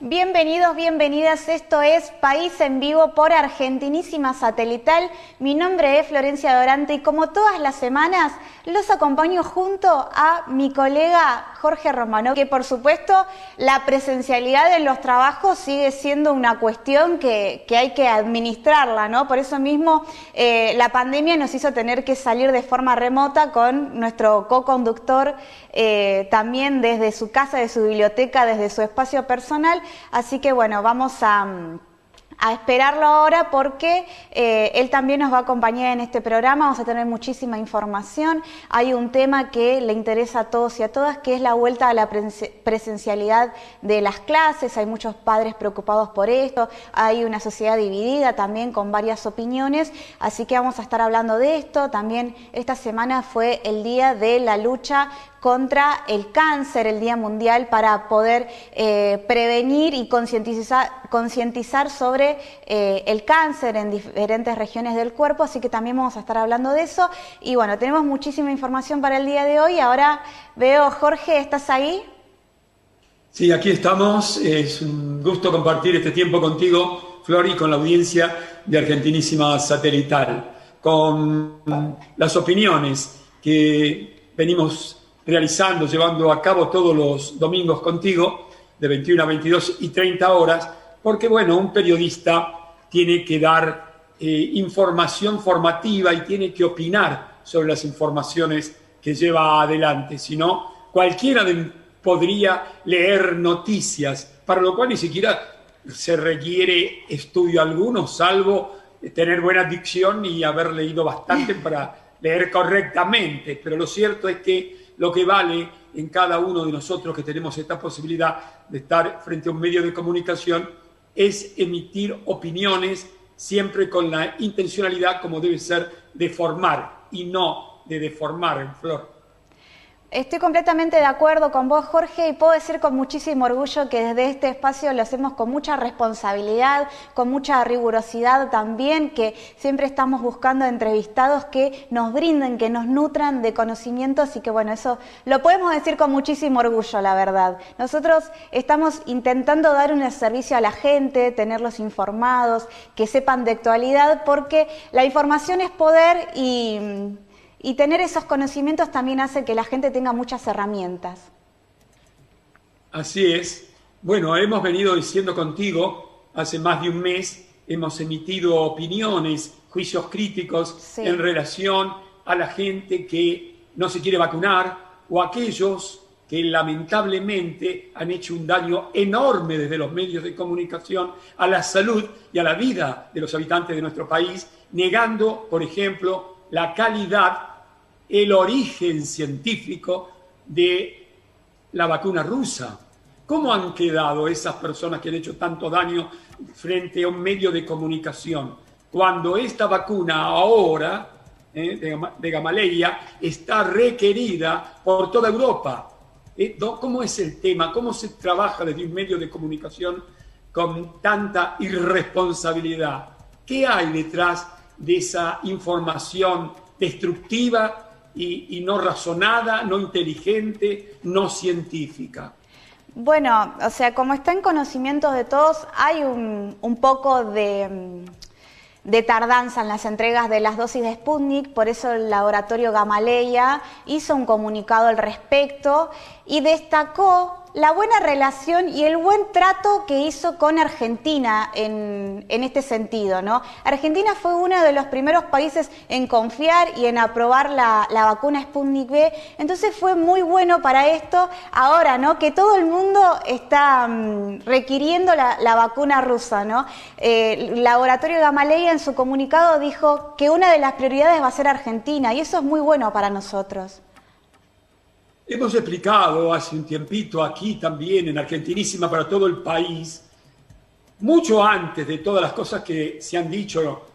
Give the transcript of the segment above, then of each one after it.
Bienvenidos, bienvenidas. Esto es País en Vivo por Argentinísima Satelital. Mi nombre es Florencia Dorante y como todas las semanas los acompaño junto a mi colega Jorge Romano, que por supuesto la presencialidad en los trabajos sigue siendo una cuestión que hay que administrarla, ¿no? Por eso mismo la pandemia nos hizo tener que salir de forma remota con nuestro co-conductor también desde su casa, de su biblioteca, desde su espacio personal. Así que bueno, vamos a esperarlo ahora porque él también nos va a acompañar en este programa. Vamos a tener muchísima información. Hay un tema que le interesa a todos y a todas, que es la vuelta a la presencialidad de las clases. Hay muchos padres preocupados por esto. Hay una sociedad dividida también con varias opiniones. Así que vamos a estar hablando de esto. También esta semana fue el día de la lucha contra el cáncer, el Día Mundial para poder prevenir y concientizar sobre el cáncer en diferentes regiones del cuerpo, así que también vamos a estar hablando de eso. Y bueno, tenemos muchísima información para el día de hoy. Ahora veo, Jorge, ¿estás ahí? Sí, aquí estamos. Es un gusto compartir este tiempo contigo, Flor, y con la audiencia de Argentinísima Satelital, con las opiniones que venimos realizando, llevando a cabo todos los domingos contigo, de 21 a 22 y 30 horas, porque, bueno, un periodista tiene que dar información formativa y tiene que opinar sobre las informaciones que lleva adelante. Si no, cualquiera podría leer noticias, para lo cual ni siquiera se requiere estudio alguno, salvo tener buena dicción y haber leído bastante para leer correctamente. Pero lo cierto es que lo que vale en cada uno de nosotros que tenemos esta posibilidad de estar frente a un medio de comunicación es emitir opiniones siempre con la intencionalidad, como debe ser, de formar y no de deformar, Flor. Estoy completamente de acuerdo con vos, Jorge, y puedo decir con muchísimo orgullo que desde este espacio lo hacemos con mucha responsabilidad, con mucha rigurosidad también, que siempre estamos buscando entrevistados que nos brinden, que nos nutran de conocimientos y que bueno, eso lo podemos decir con muchísimo orgullo, la verdad. Nosotros estamos intentando dar un servicio a la gente, tenerlos informados, que sepan de actualidad, porque la información es poder y tener esos conocimientos también hace que la gente tenga muchas herramientas. Así es. Bueno, hemos venido diciendo contigo, hace más de un mes, hemos emitido opiniones, juicios críticos en relación a la gente que no se quiere vacunar o aquellos que lamentablemente han hecho un daño enorme desde los medios de comunicación a la salud y a la vida de los habitantes de nuestro país, negando, por ejemplo, la calidad, el origen científico de la vacuna rusa. ¿Cómo han quedado esas personas que han hecho tanto daño frente a un medio de comunicación? Cuando esta vacuna ahora, de Gamaleya, está requerida por toda Europa. ¿Cómo es el tema? ¿Cómo se trabaja desde un medio de comunicación con tanta irresponsabilidad? ¿Qué hay detrás de esa información destructiva y no razonada, no inteligente, no científica? Bueno, o sea, como está en conocimiento de todos, hay un poco de tardanza en las entregas de las dosis de Sputnik, por eso el laboratorio Gamaleya hizo un comunicado al respecto y destacó la buena relación y el buen trato que hizo con Argentina en este sentido, ¿no? Argentina fue uno de los primeros países en confiar y en aprobar la vacuna Sputnik V, entonces fue muy bueno para esto. Ahora, ¿no? Que todo el mundo está requiriendo la vacuna rusa, ¿no? El laboratorio Gamaleya en su comunicado dijo que una de las prioridades va a ser Argentina y eso es muy bueno para nosotros. Hemos explicado hace un tiempito aquí también en Argentinísima para todo el país, mucho antes de todas las cosas que se han dicho.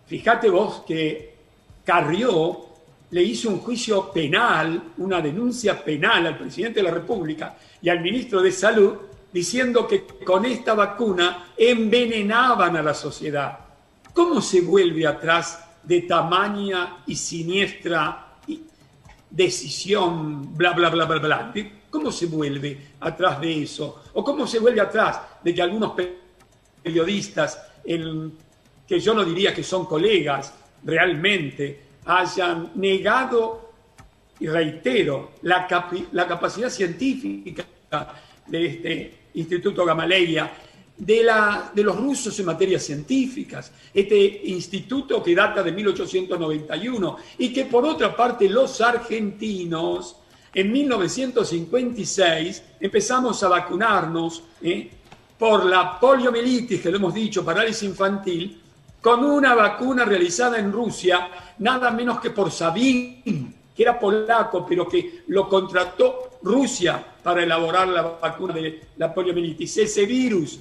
Fíjate vos que Carrió le hizo un juicio penal, una denuncia penal al presidente de la República y al ministro de Salud, diciendo que con esta vacuna envenenaban a la sociedad. ¿Cómo se vuelve atrás de tamaña y siniestra decisión, bla, bla, bla, bla, bla? ¿cómo se vuelve atrás de eso? ¿O cómo se vuelve atrás de que algunos periodistas, que yo no diría que son colegas realmente, hayan negado, y reitero, la capacidad científica de este Instituto Gamaleya, de los rusos en materias científicas, este instituto que data de 1891 y que por otra parte los argentinos en 1956 empezamos a vacunarnos por la poliomielitis, que lo hemos dicho, parálisis infantil, con una vacuna realizada en Rusia, nada menos que por Sabin, que era polaco, pero que lo contrató Rusia para elaborar la vacuna de la poliomielitis. Ese virus,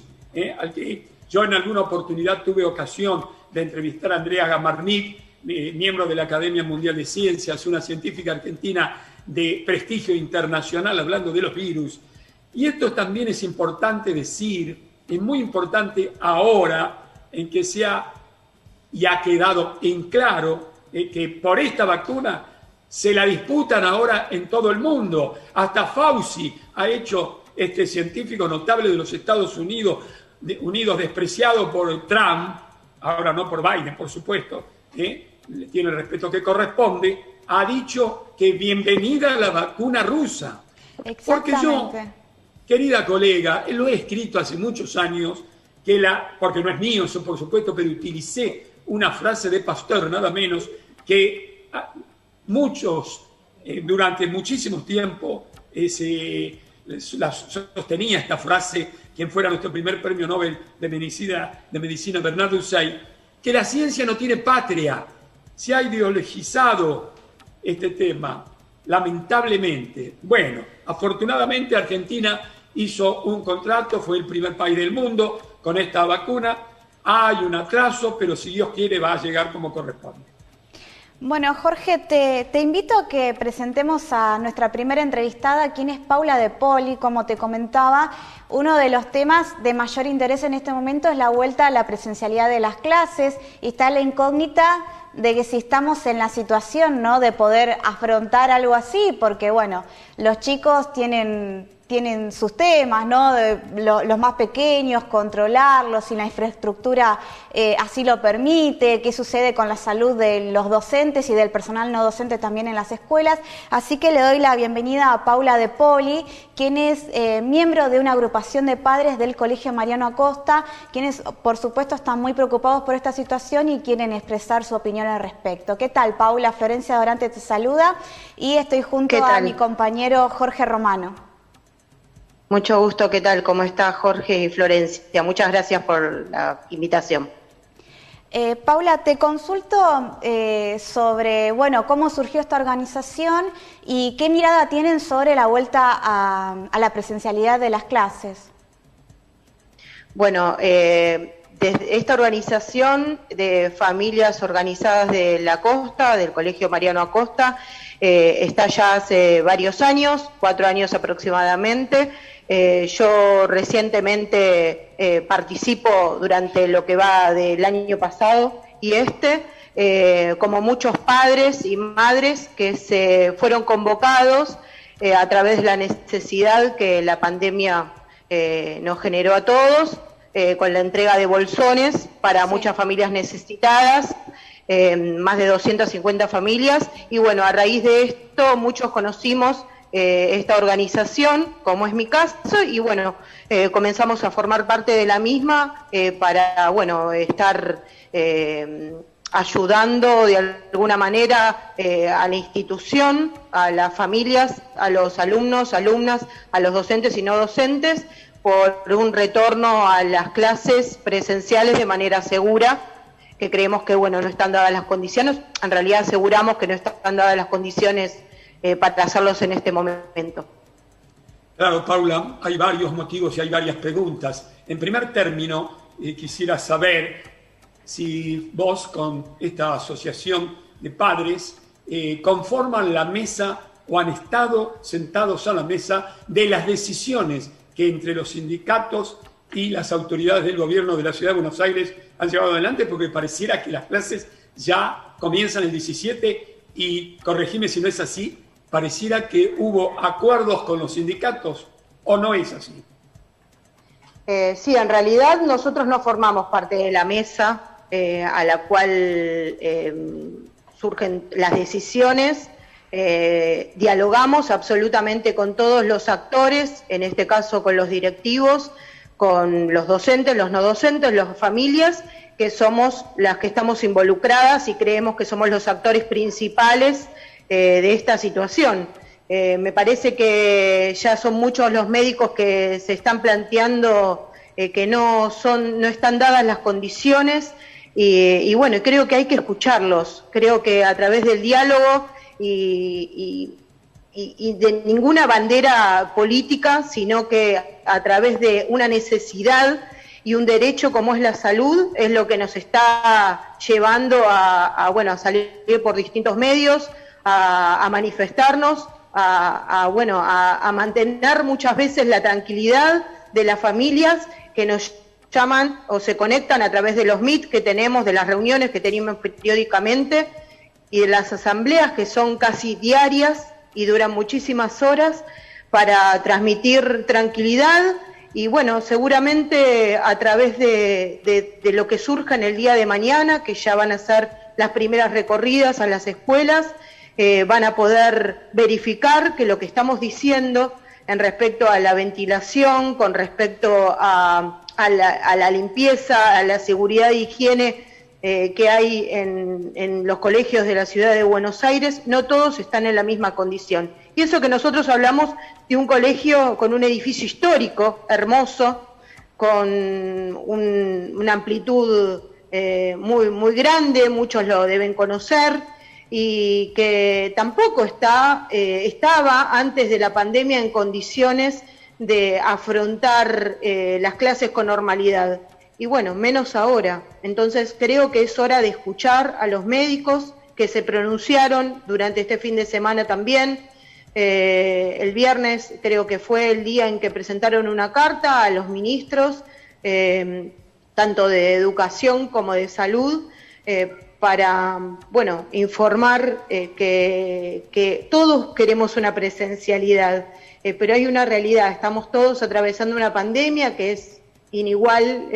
al que yo en alguna oportunidad tuve ocasión de entrevistar a Andrea Gamarnik, miembro de la Academia Mundial de Ciencias, una científica argentina de prestigio internacional hablando de los virus. Y esto también es importante decir, es muy importante ahora en que y ha quedado en claro que por esta vacuna se la disputan ahora en todo el mundo. Hasta Fauci ha hecho, este científico notable de los Estados Unidos, despreciado por Trump, ahora no por Biden, por supuesto, le tiene el respeto que corresponde, ha dicho que bienvenida a la vacuna rusa. Porque yo, querida colega, lo he escrito hace muchos años, porque no es mío eso, por supuesto, pero utilicé una frase de Pasteur, nada menos, que muchos, durante muchísimo tiempo, sostenía esta frase, quien fuera nuestro primer premio Nobel de Medicina, Bernard Hussein, que la ciencia no tiene patria. Se ha ideologizado este tema, lamentablemente. Bueno, afortunadamente Argentina hizo un contrato, fue el primer país del mundo con esta vacuna. Hay un atraso, pero si Dios quiere va a llegar como corresponde. Bueno, Jorge, te invito a que presentemos a nuestra primera entrevistada, quien es Paula De Poli. Como te comentaba, uno de los temas de mayor interés en este momento es la vuelta a la presencialidad de las clases, y está la incógnita de que si estamos en la situación, ¿no?, de poder afrontar algo así, porque bueno, los chicos tienen sus temas, ¿no? Los más pequeños, controlarlos, si la infraestructura así lo permite, qué sucede con la salud de los docentes y del personal no docente también en las escuelas. Así que le doy la bienvenida a Paula De Poli, quien es miembro de una agrupación de padres del Colegio Mariano Acosta, quienes por supuesto están muy preocupados por esta situación y quieren expresar su opinión al respecto. ¿Qué tal, Paula? Florencia Dorante te saluda y estoy junto a mi compañero Jorge Romano. Mucho gusto, ¿qué tal? ¿Cómo está Jorge y Florencia? Muchas gracias por la invitación. Paula, te consulto sobre, bueno, cómo surgió esta organización y qué mirada tienen sobre la vuelta a la presencialidad de las clases. Bueno, desde esta organización de familias organizadas de la costa, del Colegio Mariano Acosta, está ya hace varios años, 4 años aproximadamente. Yo recientemente participo durante lo que va del año pasado y como muchos padres y madres que se fueron convocados a través de la necesidad que la pandemia nos generó a todos, con la entrega de bolsones para muchas familias necesitadas, más de 250 familias, y bueno, a raíz de esto muchos conocimos esta organización, como es mi caso, y bueno, comenzamos a formar parte de la misma para, bueno, estar ayudando de alguna manera a la institución, a las familias, a los alumnos, alumnas, a los docentes y no docentes, por un retorno a las clases presenciales de manera segura, que creemos que, bueno, no están dadas las condiciones. En realidad aseguramos que no están dadas las condiciones para hacerlos en este momento. Claro, Paula, hay varios motivos y hay varias preguntas. En primer término, quisiera saber si vos con esta asociación de padres conforman la mesa o han estado sentados a la mesa de las decisiones que entre los sindicatos y las autoridades del gobierno de la Ciudad de Buenos Aires han llevado adelante, porque pareciera que las clases ya comienzan el 17 y, corregime si no es así, pareciera que hubo acuerdos con los sindicatos, ¿o no es así? Sí, en realidad nosotros no formamos parte de la mesa a la cual surgen las decisiones. Dialogamos absolutamente con todos los actores, en este caso con los directivos, con los docentes, los no docentes, las familias, que somos las que estamos involucradas y creemos que somos los actores principales de esta situación. Me parece que ya son muchos los médicos que se están planteando que no están dadas las condiciones y bueno, creo que hay que escucharlos. Creo que a través del diálogo y de ninguna bandera política, sino que a través de una necesidad y un derecho como es la salud, es lo que nos está llevando a salir por distintos medios, a manifestarnos, a mantener muchas veces la tranquilidad de las familias que nos llaman o se conectan a través de los Meet que tenemos, de las reuniones que tenemos periódicamente y de las asambleas que son casi diarias y duran muchísimas horas para transmitir tranquilidad y bueno, seguramente a través de lo que surja en el día de mañana, que ya van a ser las primeras recorridas a las escuelas, van a poder verificar que lo que estamos diciendo en respecto a la ventilación, con respecto a la limpieza, a la seguridad e higiene que hay en los colegios de la ciudad de Buenos Aires, no todos están en la misma condición. Y eso que nosotros hablamos de un colegio con un edificio histórico, hermoso, con una amplitud muy grande, muchos lo deben conocer, y que tampoco estaba antes de la pandemia en condiciones de afrontar las clases con normalidad. Y bueno, menos ahora. Entonces creo que es hora de escuchar a los médicos que se pronunciaron durante este fin de semana también. El viernes creo que fue el día en que presentaron una carta a los ministros, tanto de educación como de salud, para informar que todos queremos una presencialidad, pero hay una realidad, estamos todos atravesando una pandemia que es inigual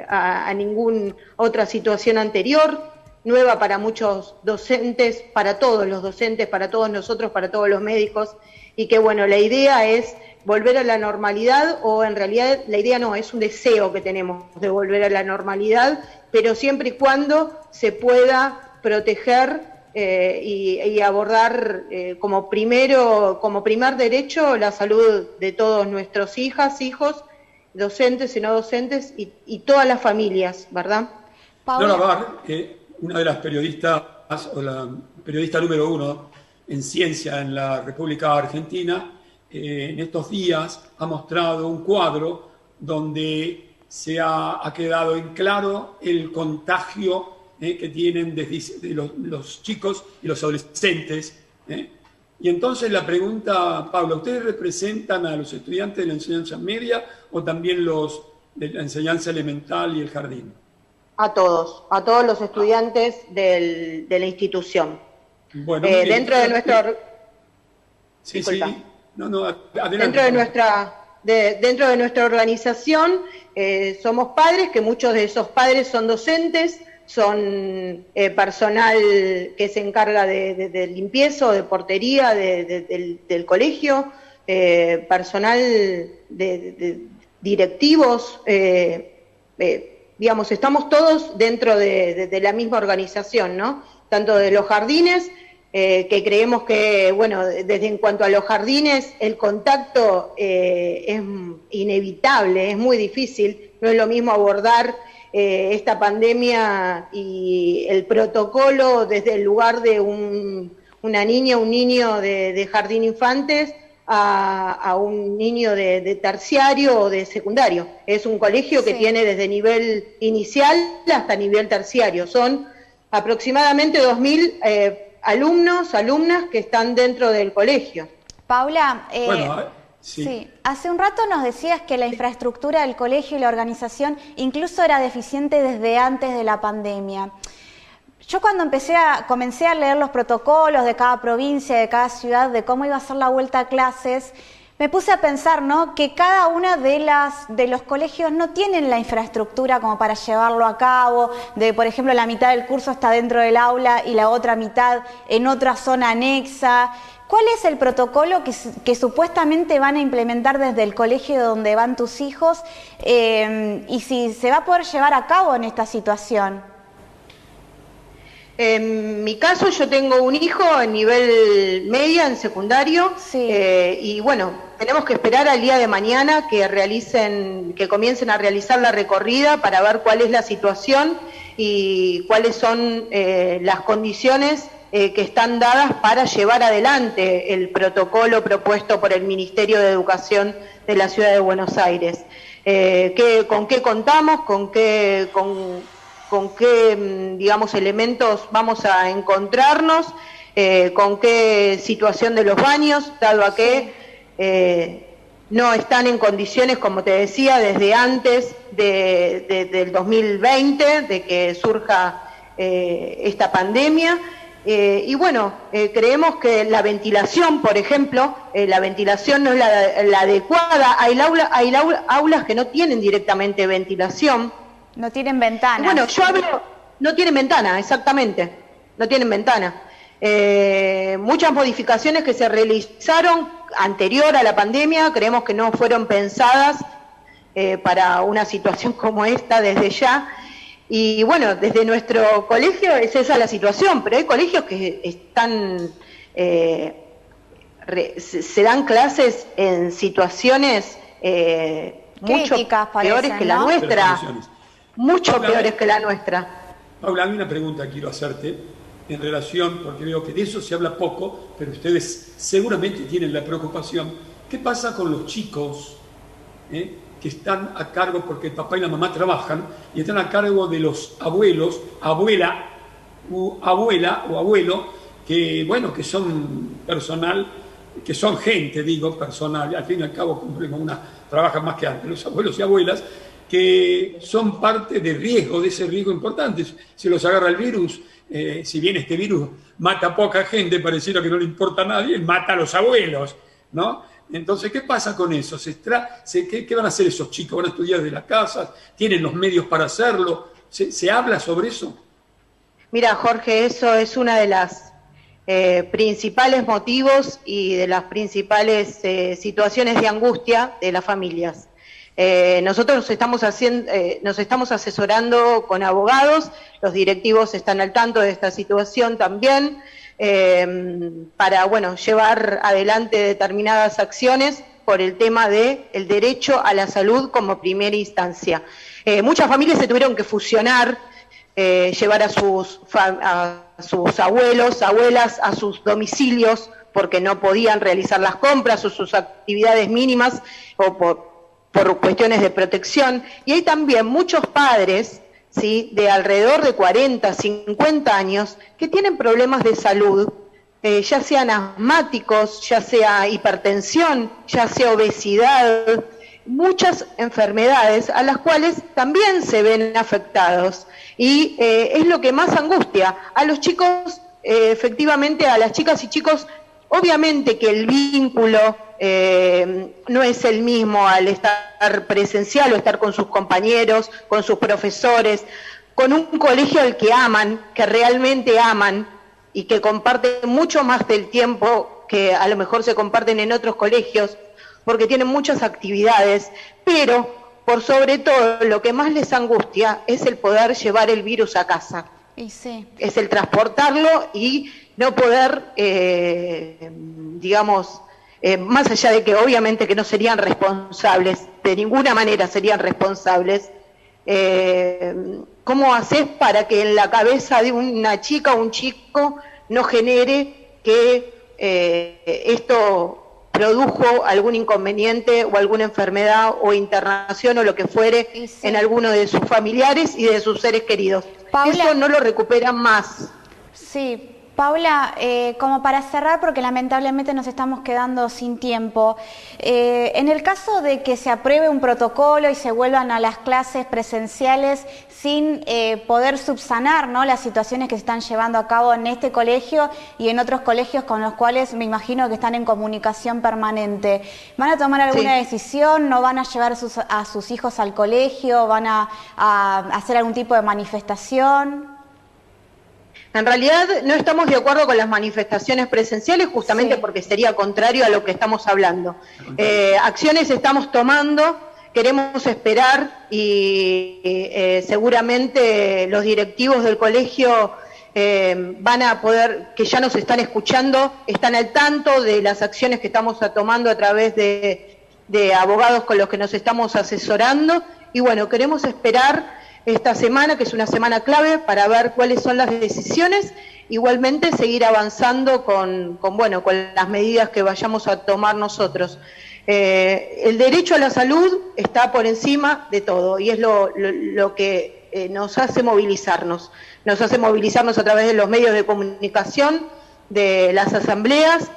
a ninguna otra situación anterior, nueva para muchos docentes, para todos los docentes, para todos nosotros, para todos los médicos, y que bueno, la idea es volver a la normalidad, o en realidad la idea no, es un deseo que tenemos de volver a la normalidad, pero siempre y cuando se pueda proteger y abordar como primer derecho la salud de todos nuestros hijos, docentes y no docentes, y todas las familias, ¿verdad? Lola Barr, una de las periodistas, o la periodista número 1 en ciencia en la República Argentina, en estos días ha mostrado un cuadro donde se ha quedado en claro el contagio que tienen desde los chicos y los adolescentes. Y entonces la pregunta, Paula, ¿ustedes representan a los estudiantes de la enseñanza media o también los de la enseñanza elemental y el jardín? A todos los estudiantes de la institución. Bueno, dentro de nuestro... Sí, disculpa. Sí. No, adelante. Dentro de nuestra organización somos padres, que muchos de esos padres son docentes, son personal que se encarga de limpieza o de portería del colegio, personal de directivos, digamos, estamos todos dentro de la misma organización, ¿no? Tanto de los jardines, que creemos que, bueno, desde en cuanto a los jardines, el contacto es inevitable, es muy difícil, no es lo mismo abordar esta pandemia y el protocolo desde el lugar de una niña, un niño de jardín infantes, a un niño de terciario o de secundario. Es un colegio que tiene desde nivel inicial hasta nivel terciario. Son aproximadamente 2.000 alumnas que están dentro del colegio. Paula, sí, hace un rato nos decías que la infraestructura del colegio y la organización incluso era deficiente desde antes de la pandemia. Yo cuando comencé a leer los protocolos de cada provincia, de cada ciudad, de cómo iba a ser la vuelta a clases, me puse a pensar, ¿no?, que cada una de los colegios no tienen la infraestructura como para llevarlo a cabo, por ejemplo, la mitad del curso está dentro del aula y la otra mitad en otra zona anexa. ¿Cuál es el protocolo que supuestamente van a implementar desde el colegio donde van tus hijos y si se va a poder llevar a cabo en esta situación? En mi caso, yo tengo un hijo en nivel media, en secundario, sí. Y bueno, tenemos que esperar al día de mañana que comiencen a realizar la recorrida para ver cuál es la situación y cuáles son las condiciones que están dadas para llevar adelante el protocolo propuesto por el Ministerio de Educación de la Ciudad de Buenos Aires. ¿Con qué contamos? ¿Con qué digamos, elementos vamos a encontrarnos? ¿Con qué situación de los baños? Dado a que no están en condiciones, como te decía, desde antes del 2020, de que surja esta pandemia. Y bueno, creemos que la ventilación, por ejemplo, la ventilación no es la adecuada. Hay aulas que no tienen directamente ventilación. No tienen ventana. Bueno, no tienen ventana, exactamente, no tienen ventana. Muchas modificaciones que se realizaron anterior a la pandemia, creemos que no fueron pensadas para una situación como esta desde ya. Y bueno, desde nuestro colegio es esa la situación, pero hay colegios que están se dan clases en situaciones mucho peores que la nuestra, mucho peores que la nuestra. Paula, hay una pregunta que quiero hacerte en relación, porque veo que de eso se habla poco, pero ustedes seguramente tienen la preocupación. ¿Qué pasa con los chicos que están a cargo, porque el papá y la mamá trabajan, y están a cargo de los abuelos, abuela o abuelo, que bueno, que son personal, que son gente, digo, personal, al fin y al cabo cumplen con trabajan más que antes, los abuelos y abuelas, que son parte de riesgo, de ese riesgo importante. Si los agarra el virus, si bien este virus mata a poca gente, pareciera que no le importa a nadie, mata a los abuelos, ¿no? Entonces, ¿qué pasa con eso? ¿Qué van a hacer esos chicos? ¿Van a estudiar desde la casa? ¿Tienen los medios para hacerlo? ¿Se habla sobre eso? Mira, Jorge, eso es una de las principales motivos y de las principales situaciones de angustia de las familias. Nosotros nos estamos asesorando con abogados, los directivos están al tanto de esta situación también, para bueno, llevar adelante determinadas acciones por el tema del derecho a la salud como primera instancia. Muchas familias se tuvieron que fusionar, llevar a sus abuelos, abuelas a sus domicilios porque no podían realizar las compras o sus actividades mínimas o por cuestiones de protección. Y hay también muchos padres, ¿sí?, de alrededor de 40, 50 años que tienen problemas de salud, ya sean asmáticos, ya sea hipertensión, ya sea obesidad, muchas enfermedades a las cuales también se ven afectados. Y es lo que más angustia a los chicos, efectivamente a las chicas y chicos. Obviamente que el vínculo no es el mismo al estar presencial o estar con sus compañeros, con sus profesores, con un colegio al que aman, que realmente aman y que comparten mucho más del tiempo que a lo mejor se comparten en otros colegios, porque tienen muchas actividades, pero por sobre todo lo que más les angustia es el poder llevar el virus a casa. Y sí. Es el transportarlo y no poder, digamos, más allá de que obviamente que no serían responsables, de ninguna manera serían responsables, ¿cómo haces para que en la cabeza de una chica o un chico no genere que esto produjo algún inconveniente o alguna enfermedad o internación o lo que fuere sí, en alguno de sus familiares y de sus seres queridos? Paula, eso no lo recuperan más. Sí, Paula, como para cerrar, porque lamentablemente nos estamos quedando sin tiempo, en el caso de que se apruebe un protocolo y se vuelvan a las clases presenciales sin poder subsanar, ¿no?, las situaciones que se están llevando a cabo en este colegio y en otros colegios con los cuales me imagino que están en comunicación permanente, ¿van a tomar alguna decisión? ¿No van a llevar a sus hijos al colegio? ¿Van a hacer algún tipo de manifestación? En realidad no estamos de acuerdo con las manifestaciones presenciales justamente porque sería contrario a lo que estamos hablando. Acciones estamos tomando, queremos esperar y seguramente los directivos del colegio van a poder, que ya nos están escuchando, están al tanto de las acciones que estamos tomando a través de abogados con los que nos estamos asesorando y bueno, queremos esperar esta semana, que es una semana clave, para ver cuáles son las decisiones, igualmente seguir avanzando con las medidas que vayamos a tomar nosotros. El derecho a la salud está por encima de todo y es lo que nos hace movilizarnos. Nos hace movilizarnos a través de los medios de comunicación, de las asambleas,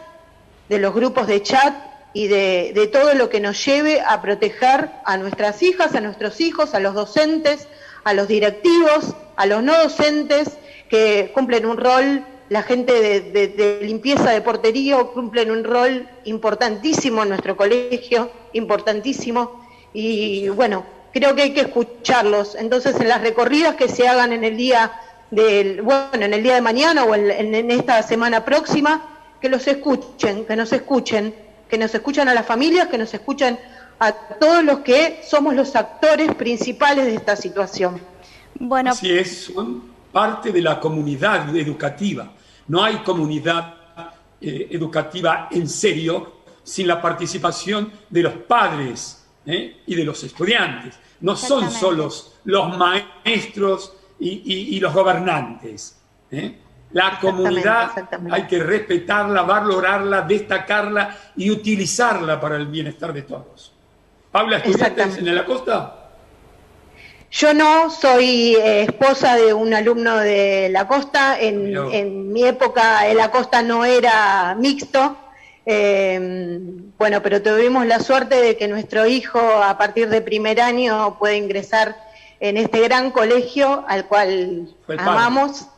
de los grupos de chat y de todo lo que nos lleve a proteger a nuestras hijas, a nuestros hijos, a los docentes, a los directivos, a los no docentes que cumplen un rol, la gente de limpieza de portería cumplen un rol importantísimo en nuestro colegio, importantísimo, y bueno, creo que hay que escucharlos. Entonces, en las recorridas que se hagan en el día en el día de mañana o en esta semana próxima, que los escuchen, que nos escuchen a las familias, que nos escuchen a todos los que somos los actores principales de esta situación. Bueno, así es, son parte de la comunidad educativa. No hay comunidad educativa en serio sin la participación de los padres y de los estudiantes. No son solo los maestros y los gobernantes. La comunidad hay que respetarla, valorarla, destacarla y utilizarla para el bienestar de todos. Paula, ¿estudiaste en la Costa? Yo no, soy esposa de un alumno de la Costa. En mi época la Costa no era mixto. Pero tuvimos la suerte de que nuestro hijo a partir de primer año puede ingresar en este gran colegio al cual amamos.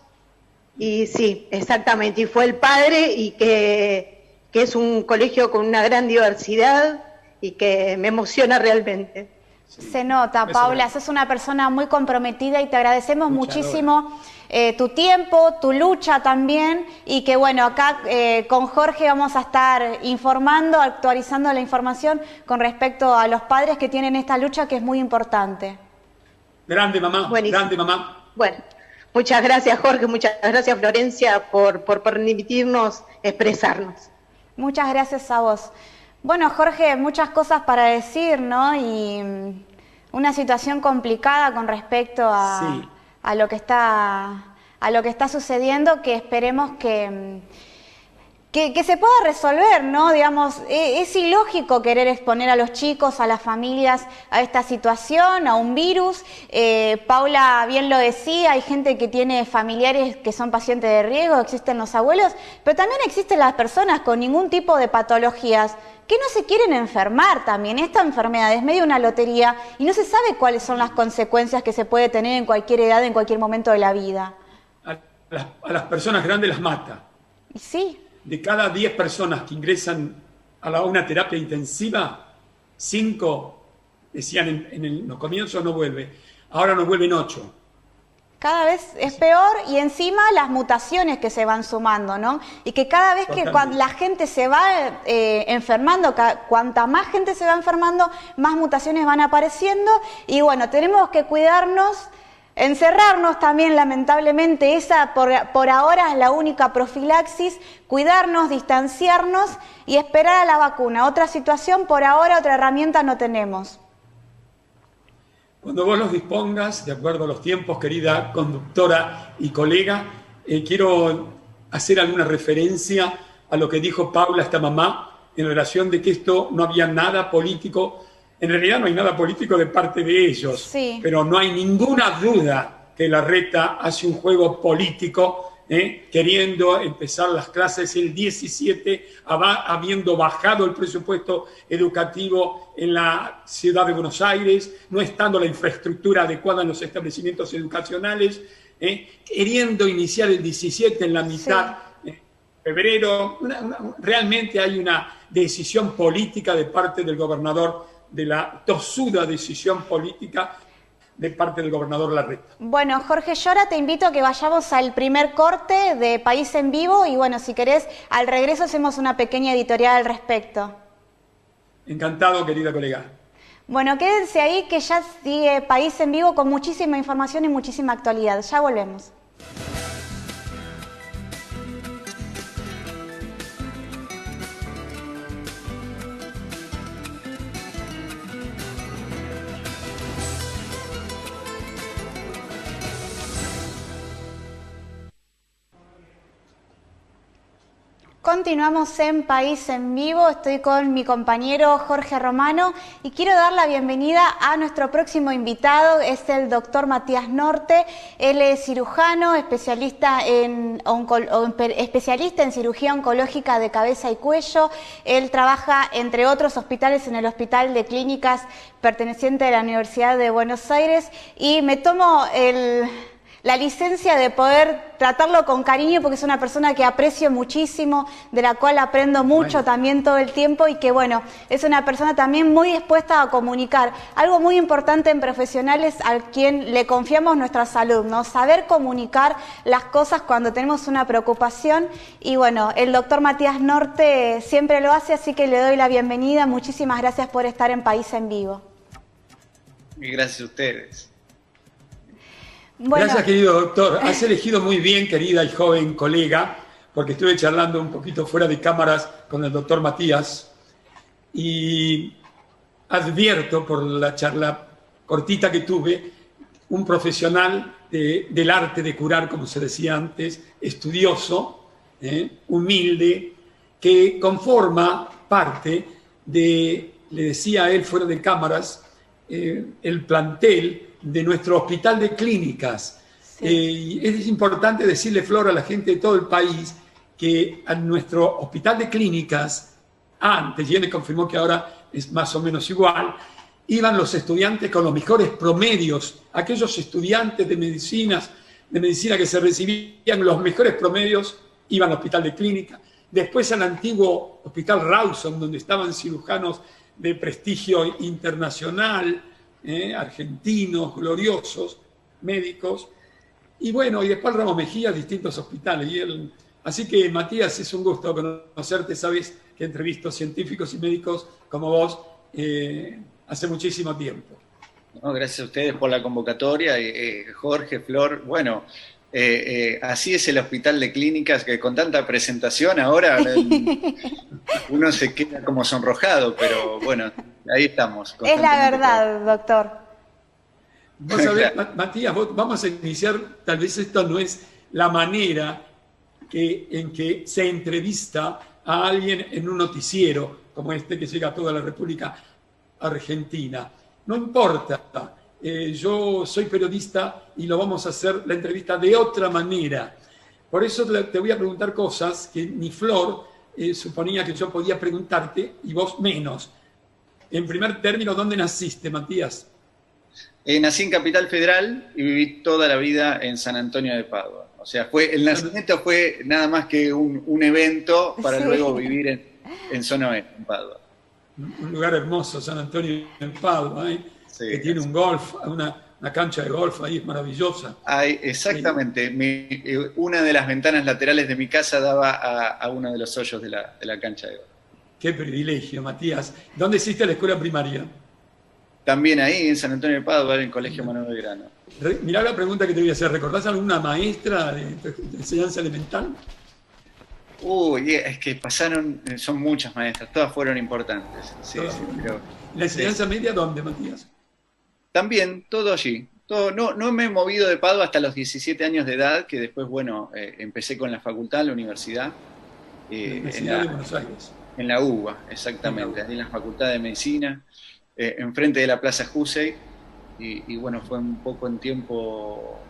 Y sí, exactamente, y fue el padre, y que es un colegio con una gran diversidad y que me emociona realmente. Se nota, Paula, sos una persona muy comprometida y te agradecemos muchísimo tu tiempo, tu lucha también, y que bueno, acá con Jorge vamos a estar informando, actualizando la información con respecto a los padres que tienen esta lucha, que es muy importante. Grande mamá, buenísimo. Grande mamá. Bueno, muchas gracias Jorge, muchas gracias Florencia por permitirnos expresarnos. Muchas gracias a vos. Bueno, Jorge, muchas cosas para decir, ¿no? Y una situación complicada con respecto a lo que está sucediendo, que esperemos que se pueda resolver, ¿no? Digamos, es ilógico querer exponer a los chicos, a las familias, a esta situación, a un virus. Paula bien lo decía, hay gente que tiene familiares que son pacientes de riesgo, existen los abuelos, pero también existen las personas con ningún tipo de patologías que no se quieren enfermar también. Esta enfermedad es medio una lotería y no se sabe cuáles son las consecuencias que se puede tener en cualquier edad, en cualquier momento de la vida. A las personas grandes las mata. Sí. De cada 10 personas que ingresan a una terapia intensiva, 5 decían en los comienzos no vuelve. Ahora nos vuelven 8. Cada vez es peor, y encima las mutaciones que se van sumando, ¿no? Y que cada vez que la gente se va enfermando, cuanta más gente se va enfermando, más mutaciones van apareciendo. Y bueno, tenemos que cuidarnos, encerrarnos también, lamentablemente. Esa por ahora es la única profilaxis: cuidarnos, distanciarnos y esperar a la vacuna. Otra situación, por ahora, otra herramienta no tenemos. Cuando vos los dispongas, de acuerdo a los tiempos, querida conductora y colega, quiero hacer alguna referencia a lo que dijo Paula, esta mamá, en relación de que esto no había nada político. En realidad no hay nada político de parte de ellos, pero no hay ninguna duda que Larreta hace un juego político queriendo empezar las clases el 17, habiendo bajado el presupuesto educativo en la ciudad de Buenos Aires, no estando la infraestructura adecuada en los establecimientos educacionales, queriendo iniciar el 17 en la mitad de febrero. Realmente hay una decisión política de parte del gobernador, de la tosuda decisión política de parte del gobernador Larreta. Bueno, Jorge, yo ahora te invito a que vayamos al primer corte de País en Vivo y bueno, si querés, al regreso hacemos una pequeña editorial al respecto. Encantado, querida colega. Bueno, quédense ahí que ya sigue País en Vivo con muchísima información y muchísima actualidad. Ya volvemos. Continuamos en País en Vivo, estoy con mi compañero Jorge Romano y quiero dar la bienvenida a nuestro próximo invitado, es el doctor Matías Norte. Él es cirujano, especialista en cirugía oncológica de cabeza y cuello. Él trabaja, entre otros hospitales, en el Hospital de Clínicas perteneciente a la Universidad de Buenos Aires y me tomo la licencia de poder tratarlo con cariño porque es una persona que aprecio muchísimo, de la cual aprendo mucho también todo el tiempo y que bueno, es una persona también muy dispuesta a comunicar. Algo muy importante en profesionales a quien le confiamos nuestra salud, ¿no? Saber comunicar las cosas cuando tenemos una preocupación y bueno, el doctor Matías Norte siempre lo hace, así que le doy la bienvenida. Muchísimas gracias por estar en País en Vivo. Y gracias a ustedes. Bueno. Gracias, querido doctor. Has elegido muy bien, querida y joven colega, porque estuve charlando un poquito fuera de cámaras con el doctor Matías y advierto por la charla cortita que tuve, un profesional del arte de curar, como se decía antes, estudioso, humilde, que conforma parte de, le decía a él fuera de cámaras, el plantel de nuestro hospital de clínicas. Es importante decirle, Flor, a la gente de todo el país que a nuestro hospital de clínicas, antes, y él me confirmó que ahora es más o menos igual, iban los estudiantes con los mejores promedios, aquellos estudiantes de medicina que se recibían los mejores promedios, iban al hospital de clínica. Después al antiguo hospital Rawson, donde estaban cirujanos de prestigio internacional, argentinos, gloriosos, médicos, y bueno, y después Ramos Mejía, distintos hospitales. Así que, Matías, es un gusto conocerte. Sabes que entrevisto científicos y médicos como vos hace muchísimo tiempo. No, gracias a ustedes por la convocatoria, Jorge, Flor. Bueno, así es el hospital de clínicas, que con tanta presentación ahora uno se queda como sonrojado, pero bueno, ahí estamos. Es la verdad, doctor. Vos sabés, Matías, vamos a iniciar, tal vez esto no es la manera en que se entrevista a alguien en un noticiero como este que llega a toda la República Argentina. No importa, yo soy periodista y lo vamos a hacer la entrevista de otra manera. Por eso te voy a preguntar cosas que ni Flor suponía que yo podía preguntarte y vos menos. En primer término, ¿dónde naciste, Matías? Nací en Capital Federal y viví toda la vida en San Antonio de Padua. O sea, el nacimiento fue nada más que un evento para luego vivir en zona oeste, en Padua. Un lugar hermoso, San Antonio en Padua, que tiene un golf, una cancha de golf ahí, es maravillosa. Exactamente. Una de las ventanas laterales de mi casa daba a uno de los hoyos de la cancha de golf. Qué privilegio, Matías. ¿Dónde hiciste la escuela primaria? También ahí, en San Antonio de Padua, en el Colegio Manuel Belgrano. Mirá la pregunta que te voy a hacer. ¿Recordás alguna maestra de enseñanza elemental? Uy, es que son muchas maestras, todas fueron importantes. Pero, ¿la enseñanza media dónde, Matías? También, todo allí. No me he movido de Padua hasta los 17 años de edad, que después, bueno, empecé con la facultad, la universidad. La Universidad de Buenos Aires. En la UBA, exactamente, ahí en la Facultad de Medicina, enfrente de la Plaza Jusey, y bueno, fue un poco en tiempo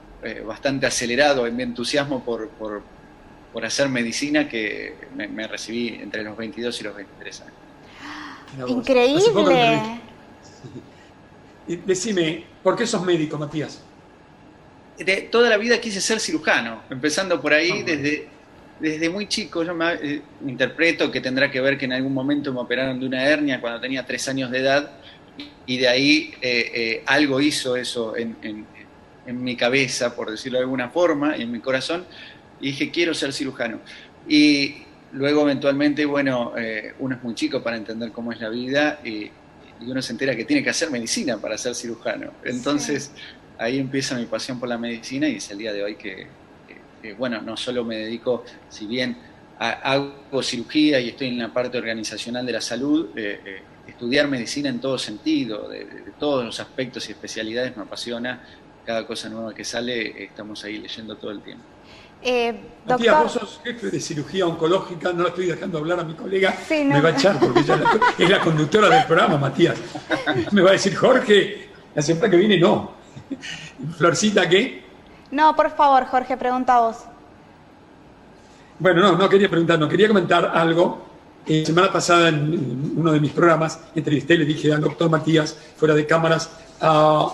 bastante acelerado en mi entusiasmo por hacer medicina, que me recibí entre los 22 y los 23 años. ¡Increíble! Decime, ¿por qué sos médico, Matías? Toda la vida quise ser cirujano, empezando por ahí desde muy chico. Yo me interpreto que tendrá que ver que en algún momento me operaron de una hernia cuando tenía 3 años de edad, y de ahí algo hizo eso en mi cabeza, por decirlo de alguna forma, y en mi corazón, y dije, quiero ser cirujano. Y luego eventualmente, bueno, uno es muy chico para entender cómo es la vida, y uno se entera que tiene que hacer medicina para ser cirujano. Entonces, ahí empieza mi pasión por la medicina, y es el día de hoy que bueno, no solo me dedico, si bien hago cirugía y estoy en la parte organizacional de la salud, estudiar medicina en todo sentido, de todos los aspectos y especialidades me apasiona. Cada cosa nueva que sale, estamos ahí leyendo todo el tiempo. Matías, vos sos jefe de cirugía oncológica, no la estoy dejando hablar a mi colega, sí, no. Me va a echar porque ella es la conductora del programa, Matías. Me va a decir, Jorge, la semana que viene no. Florcita, ¿qué? No, por favor, Jorge, pregunta vos. Bueno, no quería preguntar, no, quería comentar algo. La semana pasada en uno de mis programas entrevisté, le dije al doctor Matías, fuera de cámaras, al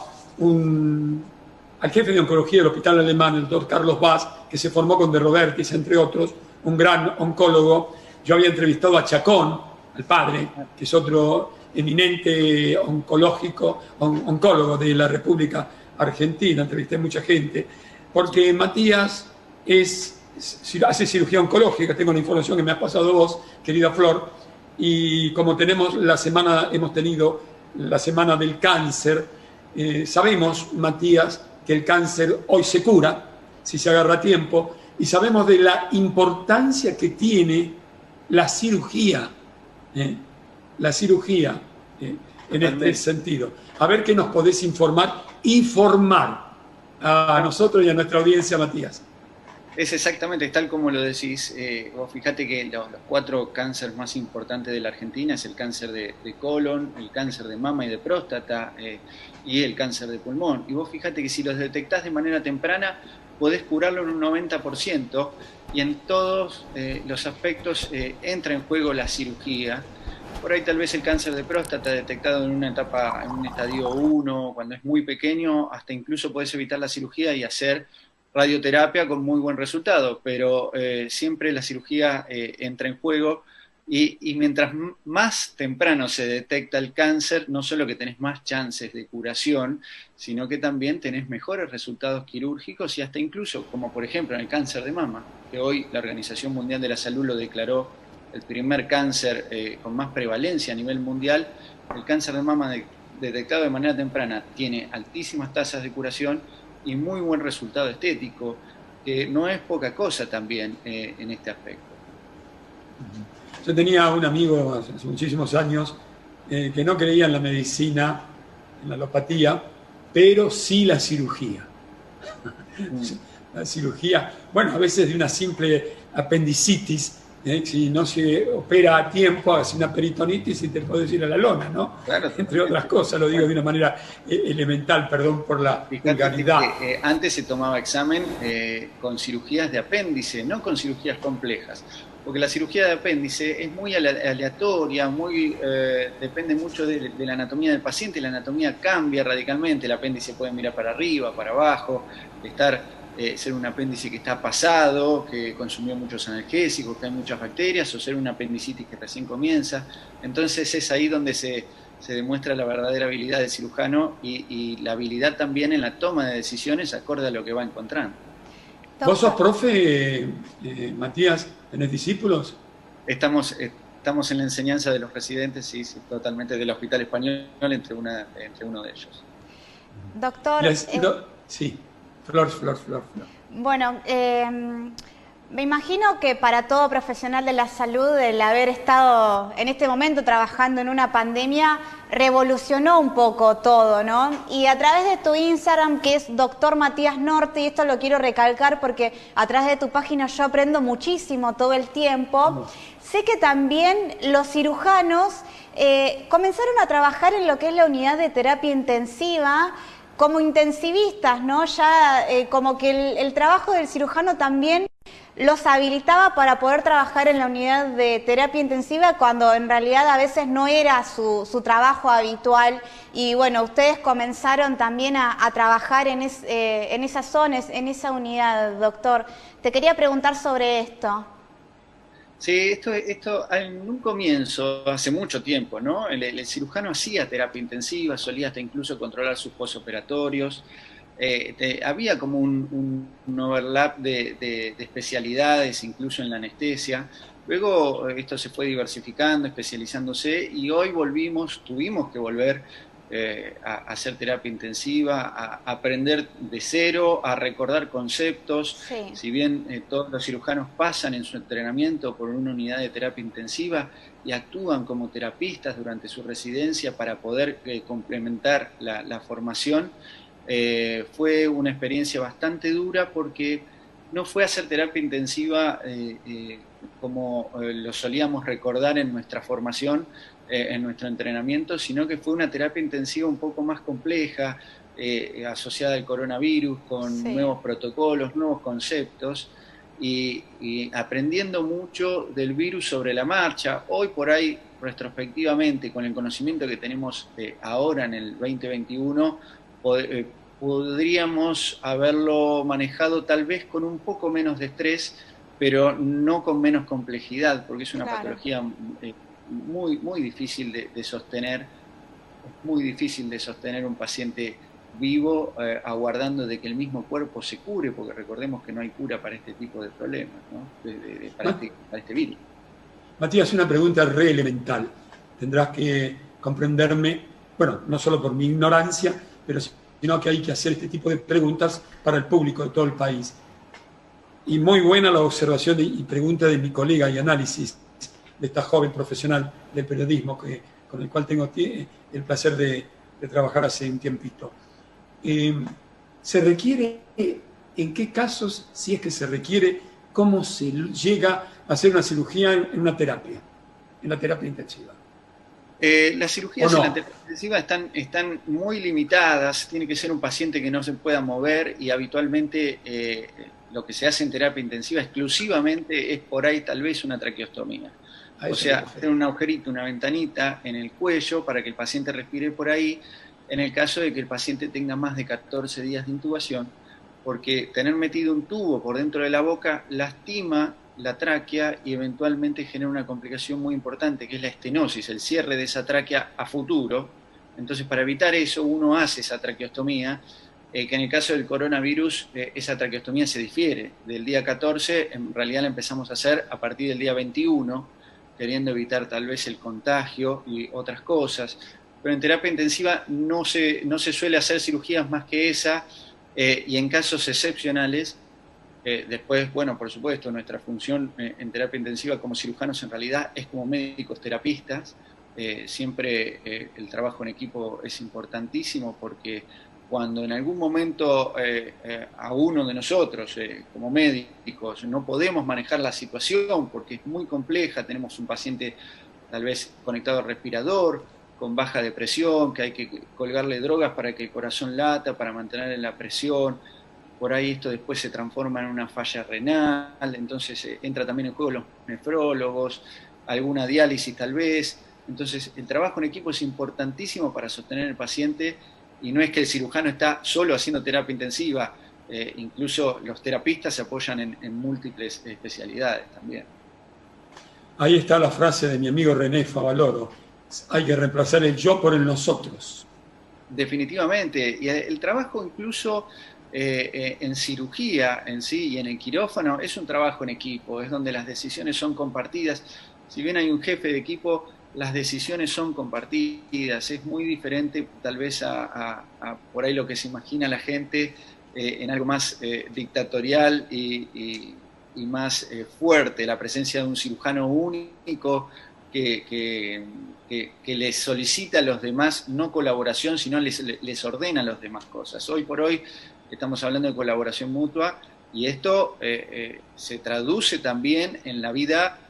jefe de oncología del Hospital Alemán, el doctor Carlos Vaz, que se formó con De Robertis, entre otros, un gran oncólogo. Yo había entrevistado a Chacón, al padre, que es otro eminente oncólogo de la República Argentina. Entrevisté a mucha gente, porque Matías hace cirugía oncológica. Tengo la información que me has pasado vos, querida Flor, y como hemos tenido la semana del cáncer, sabemos, Matías, que el cáncer hoy se cura, si se agarra a tiempo, y sabemos de la importancia que tiene la cirugía, en este sentido. A ver qué nos podés informar y formar a nosotros y a nuestra audiencia, Matías. Es exactamente tal como lo decís. Vos fijate que los 4 cánceres más importantes de la Argentina es el cáncer de colon, el cáncer de mama y de próstata, y el cáncer de pulmón. Y vos fijate que si los detectás de manera temprana, podés curarlo en un 90%, y en todos los aspectos entra en juego la cirugía. Por ahí tal vez el cáncer de próstata detectado en una etapa, en un estadio 1, cuando es muy pequeño, hasta incluso podés evitar la cirugía y hacer radioterapia con muy buen resultado, pero siempre la cirugía entra en juego, y mientras más temprano se detecta el cáncer, no solo que tenés más chances de curación, sino que también tenés mejores resultados quirúrgicos, y hasta incluso, como por ejemplo en el cáncer de mama, que hoy la Organización Mundial de la Salud lo declaró el primer cáncer con más prevalencia a nivel mundial. El cáncer de mama detectado de manera temprana tiene altísimas tasas de curación y muy buen resultado estético, que no es poca cosa también en este aspecto. Yo tenía un amigo hace muchísimos años que no creía en la medicina, en la alopatía, pero sí la cirugía. La cirugía, bueno, a veces de una simple apendicitis, si no se opera a tiempo, hace una peritonitis y te puedes ir a la lona, ¿no? Claro, entre otras cosas, lo digo de una manera elemental, perdón por la vulgaridad. Antes se tomaba examen con cirugías de apéndice, no con cirugías complejas, porque la cirugía de apéndice es muy aleatoria, depende mucho de la anatomía del paciente. La anatomía cambia radicalmente, el apéndice puede mirar para arriba, para abajo, ser un apéndice que está pasado, que consumió muchos analgésicos, que hay muchas bacterias, o ser una apendicitis que recién comienza. Entonces es ahí donde se demuestra la verdadera habilidad del cirujano y la habilidad también en la toma de decisiones acorde a lo que va encontrando. ¿Vos sos profe, Matías, tenés discípulos? Estamos en la enseñanza de los residentes, sí, totalmente, del Hospital Español, entre uno de ellos. Doctor... Sí. Flor. Bueno, me imagino que para todo profesional de la salud, el haber estado en este momento trabajando en una pandemia, revolucionó un poco todo, ¿no? Y a través de tu Instagram, que es Dr. Matías Norte, y esto lo quiero recalcar porque a través de tu página yo aprendo muchísimo todo el tiempo, sé que también los cirujanos comenzaron a trabajar en lo que es la unidad de terapia intensiva, como intensivistas, ¿no? Ya como que el trabajo del cirujano también los habilitaba para poder trabajar en la unidad de terapia intensiva cuando en realidad a veces no era su trabajo habitual. Y bueno, ustedes comenzaron también a trabajar en esas zonas, en esa unidad, doctor. Te quería preguntar sobre esto. Sí, esto en un comienzo, hace mucho tiempo, ¿no? El cirujano hacía terapia intensiva, solía hasta incluso controlar sus posoperatorios. Había como un overlap de especialidades, incluso en la anestesia. Luego esto se fue diversificando, especializándose, y hoy tuvimos que volver a hacer terapia intensiva, a aprender de cero, a recordar conceptos. Sí. Si bien todos los cirujanos pasan en su entrenamiento por una unidad de terapia intensiva y actúan como terapistas durante su residencia para poder complementar la formación, fue una experiencia bastante dura porque no fue hacer terapia intensiva como lo solíamos recordar en nuestra formación, en nuestro entrenamiento, sino que fue una terapia intensiva un poco más compleja, asociada al coronavirus, con nuevos protocolos, nuevos conceptos, y aprendiendo mucho del virus sobre la marcha. Hoy por ahí, retrospectivamente, con el conocimiento que tenemos ahora en el 2021, podríamos haberlo manejado tal vez con un poco menos de estrés, pero no con menos complejidad, porque es una patología muy difícil de sostener. Es muy difícil de sostener un paciente vivo aguardando de que el mismo cuerpo se cure, porque recordemos que no hay cura para este tipo de problemas, ¿no? para este virus. Matías, una pregunta re elemental. Tendrás que comprenderme, bueno, no solo por mi ignorancia, pero sino que hay que hacer este tipo de preguntas para el público de todo el país. Y muy buena la observación y pregunta de mi colega y análisis de esta joven profesional del periodismo con el cual tengo el placer de trabajar hace un tiempito. ¿Se requiere, en qué casos, si es que se requiere, cómo se llega a hacer una cirugía en una terapia, en la terapia intensiva? Las cirugías en la terapia intensiva están muy limitadas, tiene que ser un paciente que no se pueda mover, y habitualmente lo que se hace en terapia intensiva exclusivamente es por ahí tal vez una traqueostomía. O sea, hacer un agujerito, una ventanita en el cuello para que el paciente respire por ahí, en el caso de que el paciente tenga más de 14 días de intubación, porque tener metido un tubo por dentro de la boca lastima la tráquea y eventualmente genera una complicación muy importante, que es la estenosis, el cierre de esa tráquea a futuro. Entonces, para evitar eso, uno hace esa traqueostomía, que en el caso del coronavirus, esa traqueostomía se difiere. Del día 14, en realidad la empezamos a hacer a partir del día 21, queriendo evitar tal vez el contagio y otras cosas. Pero en terapia intensiva no se suele hacer cirugías más que esa, y en casos excepcionales, después, bueno, por supuesto, nuestra función en terapia intensiva como cirujanos en realidad es como médicos terapistas. Siempre el trabajo en equipo es importantísimo, porque cuando en algún momento a uno de nosotros, como médicos, no podemos manejar la situación porque es muy compleja, tenemos un paciente tal vez conectado al respirador, con baja de presión, que hay que colgarle drogas para que el corazón lata, para mantener la presión, por ahí esto después se transforma en una falla renal, entonces entra también en juego los nefrólogos, alguna diálisis tal vez. Entonces el trabajo en equipo es importantísimo para sostener el paciente, y no es que el cirujano está solo haciendo terapia intensiva, incluso los terapistas se apoyan en múltiples especialidades también. Ahí está la frase de mi amigo René Favaloro: hay que reemplazar el yo por el nosotros. Definitivamente, y el trabajo incluso en cirugía en sí y en el quirófano es un trabajo en equipo, es donde las decisiones son compartidas. Si bien hay un jefe de equipo, las decisiones son compartidas. Es muy diferente tal vez a por ahí lo que se imagina la gente en algo más dictatorial y más fuerte, la presencia de un cirujano único que les solicita a los demás no colaboración, sino les ordena a los demás cosas. Hoy por hoy estamos hablando de colaboración mutua, y esto se traduce también en la vida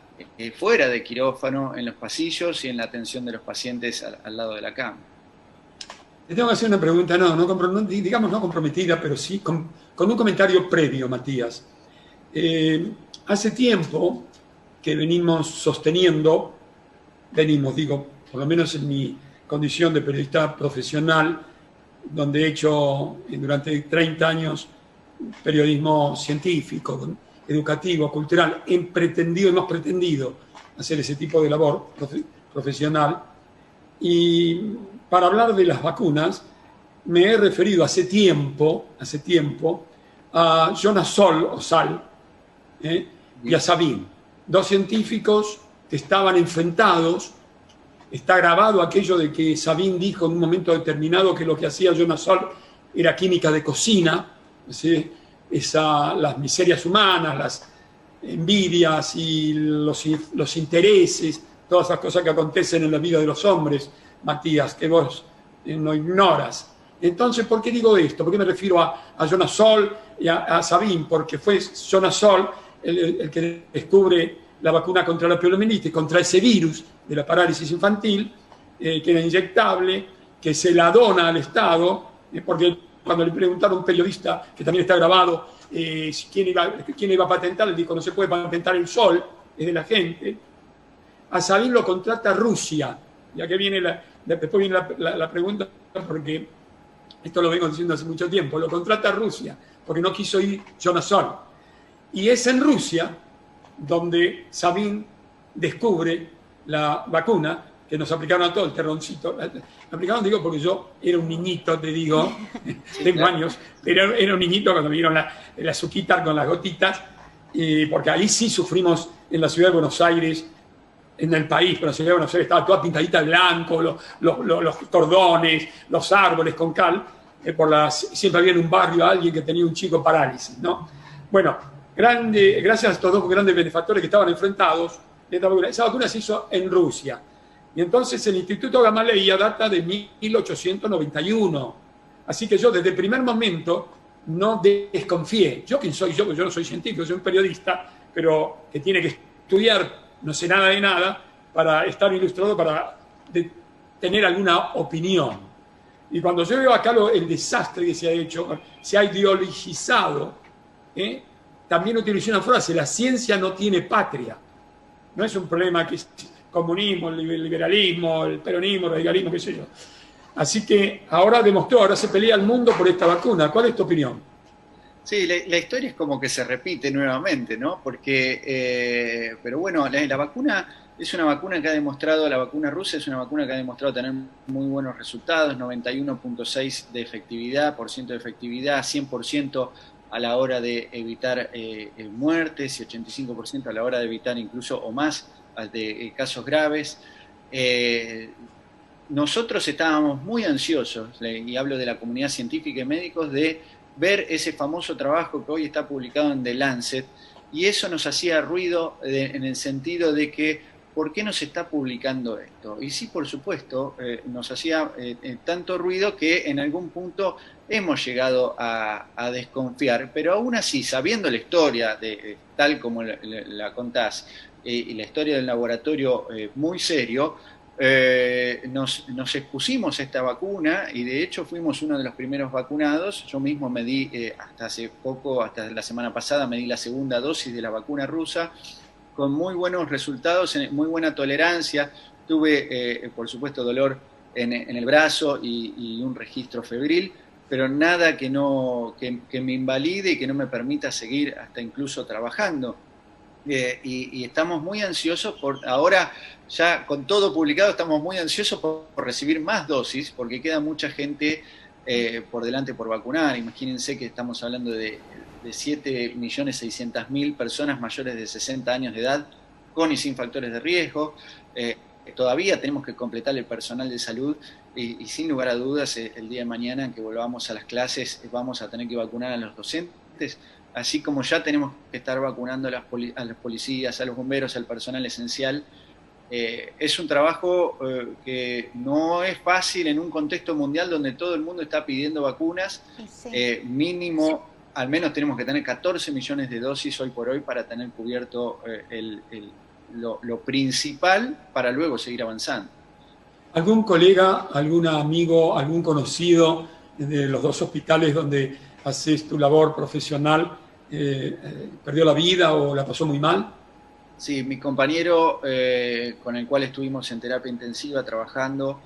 fuera de quirófano, en los pasillos y en la atención de los pacientes al lado de la cama. Te tengo que hacer una pregunta, digamos no comprometida, pero sí con un comentario previo, Matías. Hace tiempo que venimos sosteniendo, digo, por lo menos en mi condición de periodista profesional, donde he hecho durante 30 años periodismo científico, educativo, cultural, hemos pretendido hacer ese tipo de labor profesional. Y para hablar de las vacunas, me he referido hace tiempo a Jonas Salk y a Sabin, dos científicos que estaban enfrentados. Está grabado aquello de que Sabin dijo en un momento determinado que lo que hacía Jonas Salk era química de cocina, ¿sí? Las miserias humanas, las envidias y los intereses, todas esas cosas que acontecen en la vida de los hombres, Matías, que vos no ignoras. Entonces, ¿por qué digo esto? ¿Por qué me refiero a Jonas Salk y a Sabin? Porque fue Jonas Salk el que descubre la vacuna contra la poliomielitis, contra ese virus de la parálisis infantil, que era inyectable, que se la dona al Estado, porque cuando le preguntaron a un periodista, que también está grabado, quién iba a patentar, le dijo, no se puede patentar el sol, es de la gente. A Sabin lo contrata Rusia, ya que después viene la pregunta, porque esto lo vengo diciendo hace mucho tiempo, lo contrata Rusia, porque no quiso ir Jonas Salk. Y es en Rusia donde Sabin descubre la vacuna que nos aplicaron a todo el terroncito. La aplicaron, digo, porque yo era un niñito, te digo, tengo años, pero era un niñito cuando me dieron la azuquita con las gotitas, porque ahí sí sufrimos en la ciudad de Buenos Aires, en el país, pero la ciudad de Buenos Aires estaba toda pintadita de blanco, los cordones, los árboles con cal, siempre había en un barrio alguien que tenía un chico parálisis, ¿no? Bueno, gracias a estos dos grandes benefactores que estaban enfrentados, esa vacuna se hizo en Rusia. Y entonces el Instituto Gamaleya data de 1891. Así que yo desde el primer momento no desconfié. ¿Yo quién soy? Yo no soy científico, soy un periodista, pero que tiene que estudiar, no sé nada de nada, para estar ilustrado, para tener alguna opinión. Y cuando yo veo acá el desastre que se ha hecho, se ha ideologizado, también utilicé una frase, la ciencia no tiene patria. No es un problema que es comunismo, el liberalismo, el peronismo, el radicalismo, qué sé yo. Así que ahora se pelea el mundo por esta vacuna. ¿Cuál es tu opinión? Sí, la historia es como que se repite nuevamente, ¿no? Porque, pero bueno, la vacuna es una vacuna que ha demostrado, la vacuna rusa es una vacuna que ha demostrado tener muy buenos resultados, 91.6% de efectividad, 100% a la hora de evitar muertes y 85% a la hora de evitar incluso o más de casos graves. Nosotros estábamos muy ansiosos, y hablo de la comunidad científica y médicos, de ver ese famoso trabajo que hoy está publicado en The Lancet, y eso nos hacía ruido en el sentido de que ¿por qué no se está publicando esto? Y sí, por supuesto, nos hacía tanto ruido que en algún punto hemos llegado a desconfiar, pero aún así, sabiendo la historia, tal como la contás, y la historia del laboratorio muy serio, nos expusimos a esta vacuna y de hecho fuimos uno de los primeros vacunados. Yo mismo me di, hasta hace poco, hasta la semana pasada, me di la segunda dosis de la vacuna rusa, con muy buenos resultados, muy buena tolerancia. Tuve, por supuesto, dolor en el brazo y un registro febril, pero nada que me invalide y que no me permita seguir hasta incluso trabajando. Y estamos muy ansiosos ahora, ya con todo publicado, estamos muy ansiosos por recibir más dosis, porque queda mucha gente por delante por vacunar. Imagínense que estamos hablando de 7.600.000 personas mayores de 60 años de edad, con y sin factores de riesgo. Todavía tenemos que completar el personal de salud y sin lugar a dudas el día de mañana en que volvamos a las clases vamos a tener que vacunar a los docentes, así como ya tenemos que estar vacunando a los policías, a los bomberos, al personal esencial. Es un trabajo que no es fácil en un contexto mundial donde todo el mundo está pidiendo vacunas. Sí. Mínimo, al menos tenemos que tener 14 millones de dosis hoy por hoy para tener cubierto lo principal para luego seguir avanzando. ¿Algún colega, algún amigo, algún conocido de los dos hospitales donde haces tu labor profesional perdió la vida o la pasó muy mal? Sí, mi compañero con el cual estuvimos en terapia intensiva trabajando,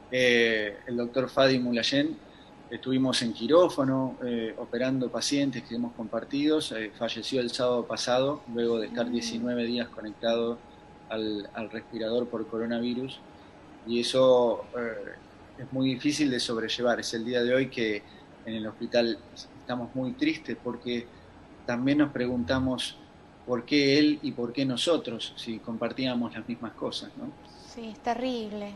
el doctor Fadi Mulayen, estuvimos en quirófano operando pacientes que hemos compartido, falleció el sábado pasado luego de estar 19 días conectado al respirador por coronavirus, y eso es muy difícil de sobrellevar. Es el día de hoy que en el hospital estamos muy tristes porque también nos preguntamos por qué él y por qué nosotros, si compartíamos las mismas cosas, ¿no? Sí, es terrible.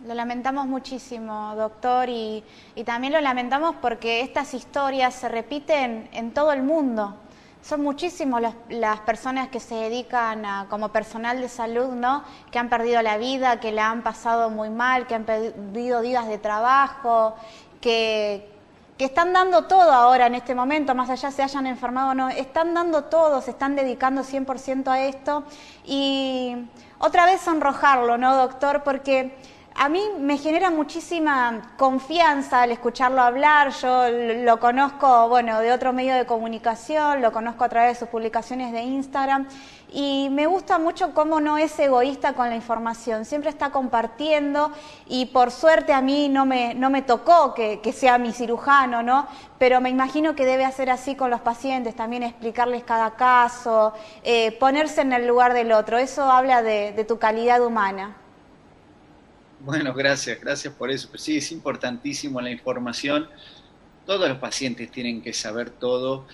Lo lamentamos muchísimo, doctor, y también lo lamentamos porque estas historias se repiten en todo el mundo. Son muchísimas las personas que se dedican como personal de salud, ¿no?, que han perdido la vida, que la han pasado muy mal, que han perdido días de trabajo, que están dando todo ahora en este momento, más allá se hayan enfermado o no, están dando todo, se están dedicando 100% a esto. Y otra vez sonrojarlo, ¿no, doctor? Porque a mí me genera muchísima confianza al escucharlo hablar. Yo lo conozco, bueno, de otro medio de comunicación, lo conozco a través de sus publicaciones de Instagram, y me gusta mucho cómo no es egoísta con la información, siempre está compartiendo, y por suerte a mí no me tocó que sea mi cirujano, ¿no? Pero me imagino que debe hacer así con los pacientes, también explicarles cada caso, ponerse en el lugar del otro. Eso habla de tu calidad humana. Bueno, gracias por eso. Pero sí, es importantísimo la información. Todos los pacientes tienen que saber todo,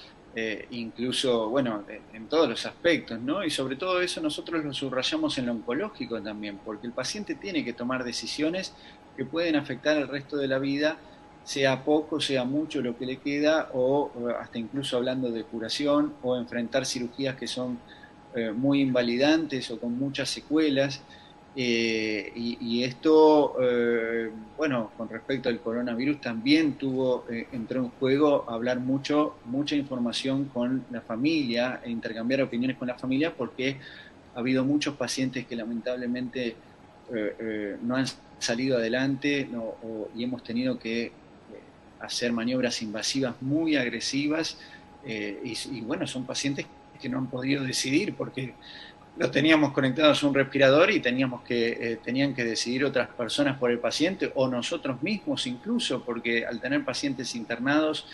incluso, bueno, en todos los aspectos, ¿no? Y sobre todo eso nosotros lo subrayamos en lo oncológico también, porque el paciente tiene que tomar decisiones que pueden afectar el resto de la vida, sea poco, sea mucho lo que le queda, o hasta incluso hablando de curación, o enfrentar cirugías que son muy invalidantes o con muchas secuelas. Y esto, bueno, con respecto al coronavirus también entró en juego hablar mucha información con la familia, e intercambiar opiniones con la familia, porque ha habido muchos pacientes que lamentablemente no han salido adelante, y hemos tenido que hacer maniobras invasivas muy agresivas, y bueno, son pacientes que no han podido decidir porque los teníamos conectados a un respirador y tenían que decidir otras personas por el paciente, o nosotros mismos incluso, porque al tener pacientes internados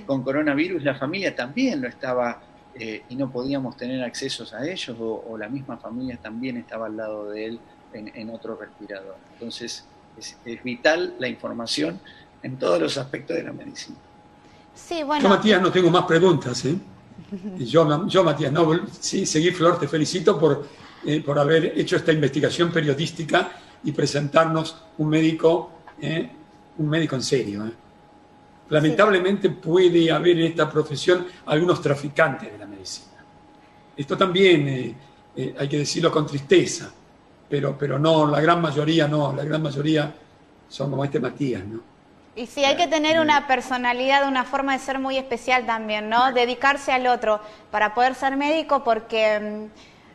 con coronavirus, la familia también lo estaba, y no podíamos tener accesos a ellos, o la misma familia también estaba al lado de él en otro respirador. Entonces es vital la información en todos los aspectos de la medicina. Sí, bueno. Yo, Matías, no tengo más preguntas, ¿eh? Yo, Matías, no, sí, seguí, Flor, te felicito por haber hecho esta investigación periodística y presentarnos un médico en serio. Lamentablemente puede haber en esta profesión algunos traficantes de la medicina. Esto también hay que decirlo con tristeza, pero no, la gran mayoría son como este Matías, ¿no? Y sí, hay que tener una personalidad, una forma de ser muy especial también, ¿no? Dedicarse al otro para poder ser médico, porque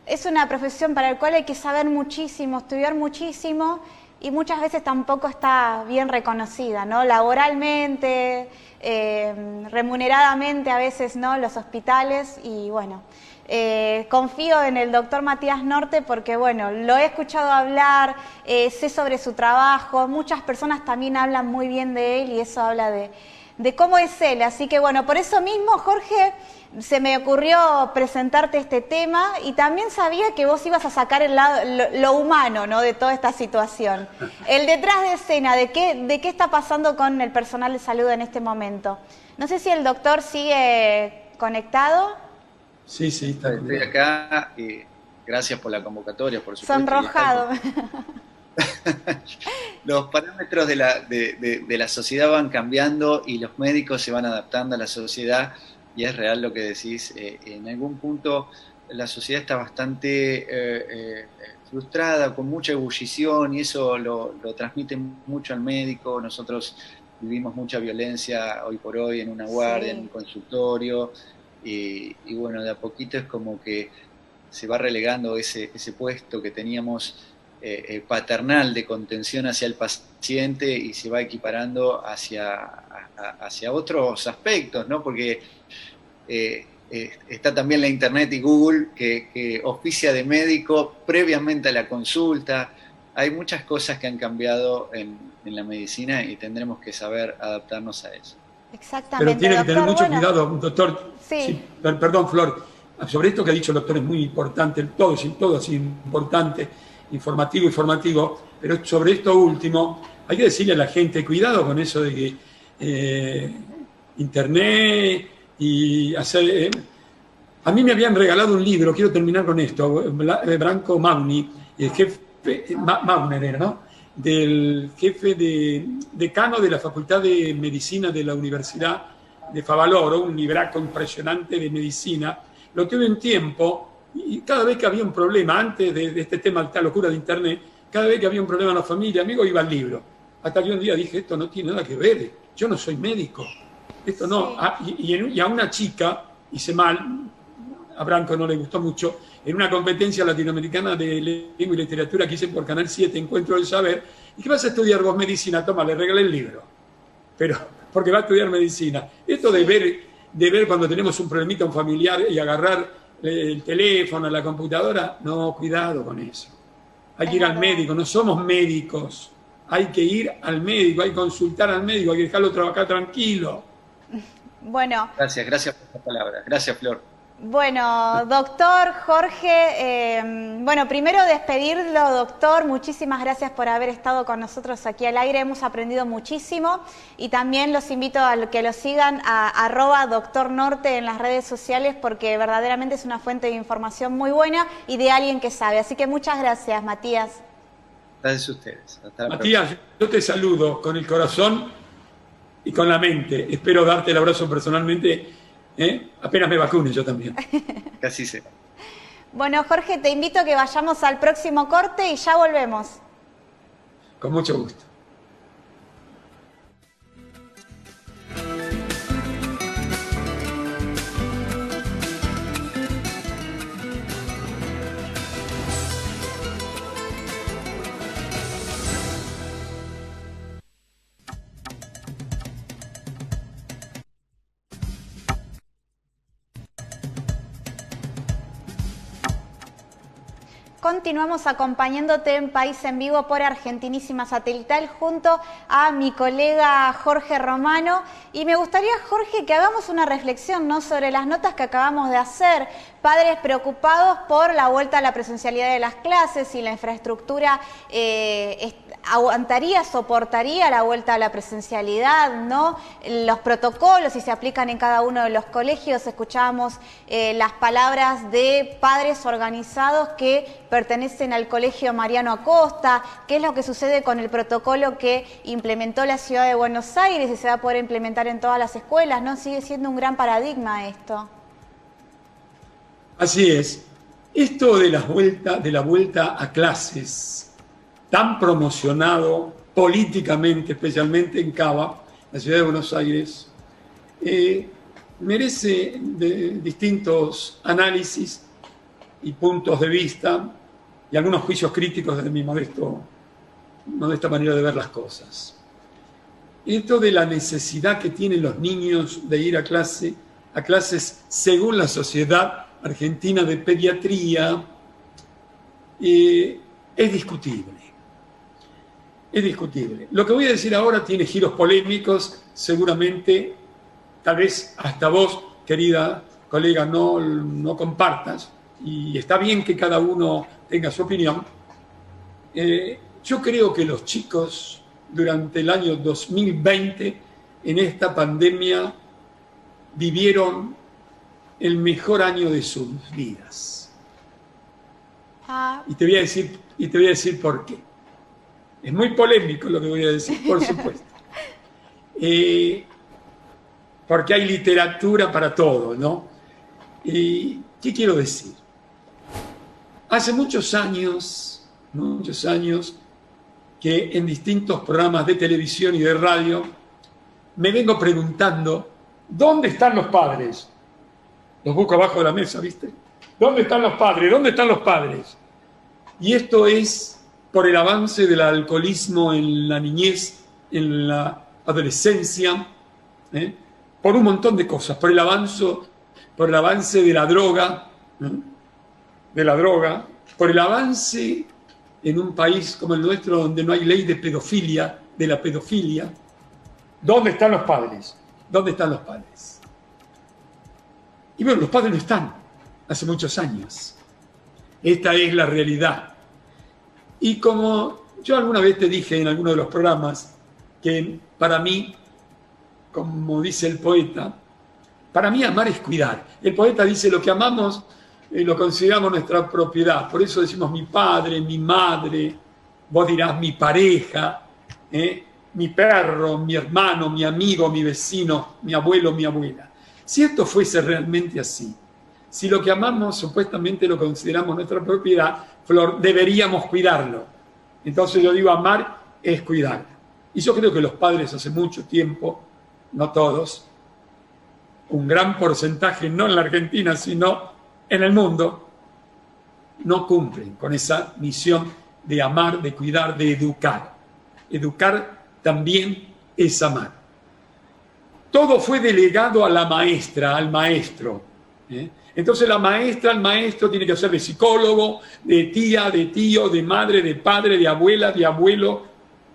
es una profesión para la cual hay que saber muchísimo, estudiar muchísimo, y muchas veces tampoco está bien reconocida, ¿no? Laboralmente, remuneradamente a veces, ¿no? Los hospitales, y bueno, confío en el doctor Matías Norte porque, bueno, lo he escuchado hablar, sé sobre su trabajo, muchas personas también hablan muy bien de él y eso habla de cómo es él. Así que, bueno, por eso mismo, Jorge, se me ocurrió presentarte este tema, y también sabía que vos ibas a sacar el lado, lo humano, ¿no?, de toda esta situación. El detrás de escena, de qué está pasando con el personal de salud en este momento. No sé si el doctor sigue conectado. Sí, está. Estoy acá, gracias por la convocatoria, por supuesto. Sonrojado. Los parámetros de la sociedad van cambiando y los médicos se van adaptando a la sociedad, y es real lo que decís. En algún punto la sociedad está bastante frustrada, con mucha ebullición, y eso lo transmite mucho al médico. Nosotros vivimos mucha violencia hoy por hoy en una guardia, en un consultorio. Y bueno, de a poquito es como que se va relegando ese puesto que teníamos paternal de contención hacia el paciente y se va equiparando hacia otros aspectos, ¿no? Porque está también la Internet y Google que oficia de médico previamente a la consulta. Hay muchas cosas que han cambiado en la medicina y tendremos que saber adaptarnos a eso. Exactamente. Pero tiene que tener mucho cuidado, doctor. Sí. Perdón, Flor. Sobre esto que ha dicho el doctor es muy importante, todo es importante, informativo, pero sobre esto último hay que decirle a la gente, cuidado con eso de que Internet y hacer... a mí me habían regalado un libro, quiero terminar con esto, Branko Magni, el jefe, Mauner era, ¿no? Del jefe decano de la Facultad de Medicina de la Universidad de Favaloro, un libraco impresionante de medicina. Lo tuve un tiempo y cada vez que había un problema, antes de este tema, esta locura de Internet, cada vez que había un problema en la familia, amigo, iba al libro. Hasta que un día dije, esto no tiene nada que ver, yo no soy médico. Esto no. Y a una chica, hice mal, a Branco no le gustó mucho, en una competencia latinoamericana de lengua y literatura que hice por Canal 7, Encuentro del Saber, ¿y qué vas a estudiar vos medicina? Toma, le regalé el libro. Pero, porque va a estudiar medicina. Esto de ver cuando tenemos un problemita, un familiar, y agarrar el teléfono, la computadora, no, cuidado con eso. Hay que ir al médico, no somos médicos. Hay que ir al médico, hay que consultar al médico, hay que dejarlo trabajar tranquilo. Bueno. Gracias por esta palabra. Gracias, Flor. Bueno, doctor Jorge, bueno, primero despedirlo, doctor, muchísimas gracias por haber estado con nosotros aquí al aire, hemos aprendido muchísimo y también los invito a que lo sigan a @doctornorte en las redes sociales porque verdaderamente es una fuente de información muy buena y de alguien que sabe, así que muchas gracias, Matías. Gracias a ustedes. Hasta la Matías, próxima. yo te saludo con el corazón y con la mente, espero darte el abrazo personalmente. Apenas me vacune, yo también. Casi sea. Bueno, Jorge, te invito a que vayamos al próximo corte y ya volvemos. Con mucho gusto. Continuamos acompañándote en País en Vivo por Argentinísima Satelital junto a mi colega Jorge Romano y me gustaría, Jorge, que hagamos una reflexión, ¿no?, sobre las notas que acabamos de hacer. Padres preocupados por la vuelta a la presencialidad de las clases y la infraestructura aguantaría, soportaría la vuelta a la presencialidad, ¿no? Los protocolos, si se aplican en cada uno de los colegios. Escuchábamos las palabras de padres organizados que pertenecen al Colegio Mariano Acosta. ¿Qué es lo que sucede con el protocolo que implementó la Ciudad de Buenos Aires y se va a poder implementar en todas las escuelas, ¿no? Sigue siendo un gran paradigma esto. Así es. Esto de la vuelta a clases, tan promocionado políticamente, especialmente en Cava, la ciudad de Buenos Aires, merece distintos análisis y puntos de vista y algunos juicios críticos desde mi modesta manera de ver las cosas. Esto de la necesidad que tienen los niños de ir a clases según la Sociedad Argentina de Pediatría, es discutible. Es discutible. Lo que voy a decir ahora tiene giros polémicos, seguramente, tal vez hasta vos, querida colega, no compartas, y está bien que cada uno tenga su opinión. Yo creo que los chicos, durante el año 2020, en esta pandemia, vivieron el mejor año de sus vidas. Y te voy a decir por qué. Es muy polémico lo que voy a decir, por supuesto. Porque hay literatura para todo, ¿no? ¿Qué quiero decir? Hace muchos años, que en distintos programas de televisión y de radio me vengo preguntando, ¿dónde están los padres? Los busco abajo de la mesa, ¿viste? ¿Dónde están los padres? ¿Dónde están los padres? Y esto es por el avance del alcoholismo en la niñez, en la adolescencia, por un montón de cosas, por el avance de la droga, por el avance en un país como el nuestro donde no hay ley de pedofilia, de la pedofilia. ¿Dónde están los padres? ¿Dónde están los padres? Y bueno, los padres no están hace muchos años. Esta es la realidad. Y como yo alguna vez te dije en alguno de los programas, que para mí, como dice el poeta, para mí amar es cuidar. El poeta dice, lo que amamos lo consideramos nuestra propiedad. Por eso decimos mi padre, mi madre, vos dirás mi pareja, mi perro, mi hermano, mi amigo, mi vecino, mi abuelo, mi abuela. Si esto fuese realmente así, si lo que amamos supuestamente lo consideramos nuestra propiedad, Flor, deberíamos cuidarlo. Entonces yo digo, amar es cuidar. Y yo creo que los padres hace mucho tiempo, no todos, un gran porcentaje, no en la Argentina, sino en el mundo, no cumplen con esa misión de amar, de cuidar, de educar. Educar también es amar. Todo fue delegado a la maestra, al maestro. Entonces la maestra, el maestro tiene que ser de psicólogo, de tía, de tío, de madre, de padre, de abuela, de abuelo.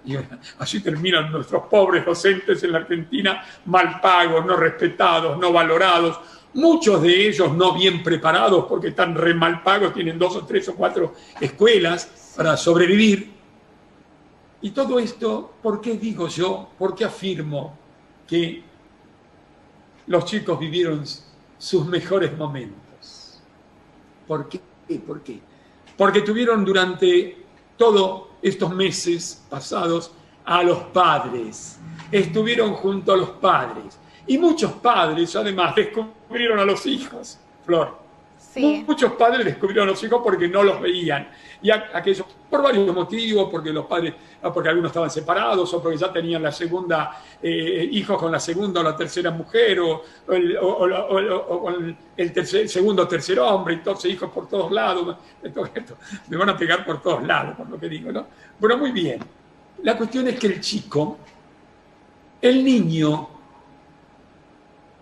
Y así terminan nuestros pobres docentes en la Argentina, mal pagos, no respetados, no valorados. Muchos de ellos no bien preparados porque están re mal pagos, tienen 2 o 3 o 4 escuelas para sobrevivir. Y todo esto, ¿por qué digo yo? ¿Por qué afirmo que los chicos vivieron sus mejores momentos? ¿Por qué? ¿Por qué? Porque tuvieron durante todos estos meses pasados a los padres. Estuvieron junto a los padres. Y muchos padres, además, descubrieron a los hijos, Flor. Sí. Muchos padres descubrieron a los hijos porque no los veían. Y aquellos, por varios motivos, porque los padres, porque algunos estaban separados, o porque ya tenían la segunda, hijos con la segunda o la tercera mujer, o el segundo o tercer hombre, entonces hijos por todos lados. Esto, me van a pegar por todos lados, por lo que digo, ¿no? Bueno, muy bien. La cuestión es que el chico, el niño,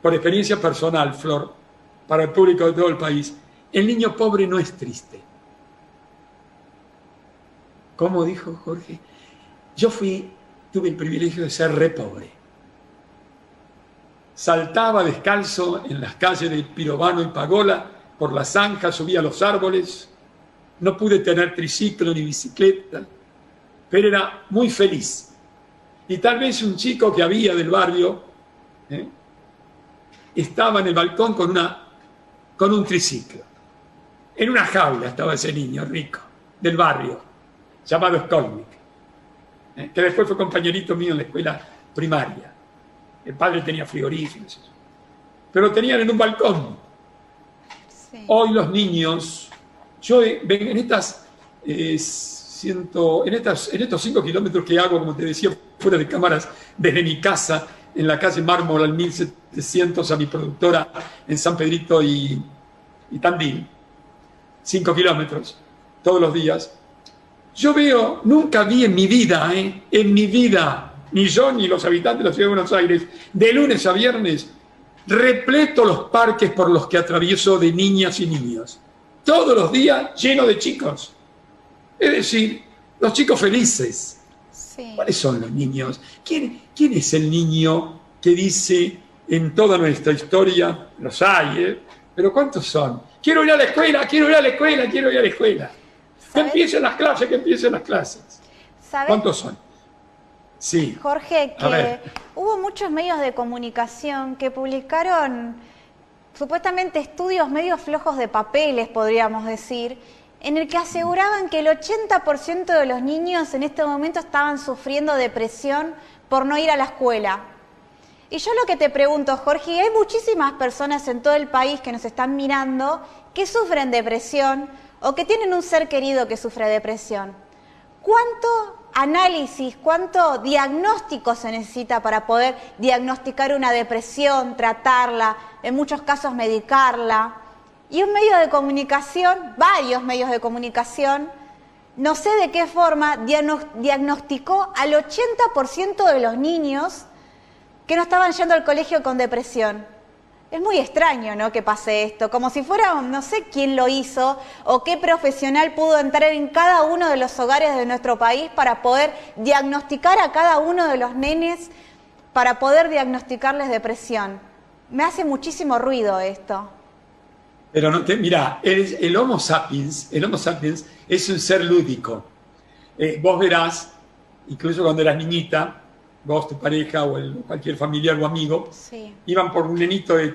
por experiencia personal, Flor, para el público de todo el país, el niño pobre no es triste. ¿Cómo dijo Jorge? Yo tuve el privilegio de ser re pobre. Saltaba descalzo en las calles de Pirovano y Pagola, por la zanja, subía a los árboles. No pude tener triciclo ni bicicleta, pero era muy feliz. Y tal vez un chico que había del barrio estaba en el balcón con un triciclo. En una jaula estaba ese niño rico del barrio, llamado Skolnik, que después fue compañerito mío en la escuela primaria. El padre tenía frigoríficos, pero tenían en un balcón. Sí. Hoy los niños, yo en estos 5 kilómetros que hago, como te decía, fuera de cámaras, desde mi casa, en la calle Mármol al 1700, a mi productora en San Pedrito y Tandil, 5 kilómetros, todos los días. Yo nunca vi en mi vida, ni yo ni los habitantes de la ciudad de Buenos Aires, de lunes a viernes, repleto los parques por los que atravieso de niñas y niños. Todos los días lleno de chicos. Es decir, los chicos felices. Sí. ¿Cuáles son los niños? ¿Quién es el niño que dice en toda nuestra historia? Los hay, pero ¿cuántos son? Quiero ir a la escuela, quiero ir a la escuela, quiero ir a la escuela. ¿Sabes? Que empiecen las clases. ¿Sabes? ¿Cuántos son? Sí. Jorge, que hubo muchos medios de comunicación que publicaron supuestamente estudios medio flojos de papeles, podríamos decir, en el que aseguraban que el 80% de los niños en este momento estaban sufriendo depresión por no ir a la escuela. Y yo lo que te pregunto, Jorge, hay muchísimas personas en todo el país que nos están mirando que sufren depresión o que tienen un ser querido que sufre depresión. ¿Cuánto análisis, cuánto diagnóstico se necesita para poder diagnosticar una depresión, tratarla, en muchos casos medicarla? Y un medio de comunicación, varios medios de comunicación, no sé de qué forma, diagnosticó al 80% de los niños que no estaban yendo al colegio con depresión. Es muy extraño, ¿no?, que pase esto, como si fuera, no sé quién lo hizo o qué profesional pudo entrar en cada uno de los hogares de nuestro país para poder diagnosticar a cada uno de los nenes, para poder diagnosticarles depresión. Me hace muchísimo ruido esto. Pero no mira, el Homo sapiens es un ser lúdico. Vos verás, incluso cuando eras niñita, vos, tu pareja o cualquier familiar o amigo, sí, iban por un nenito de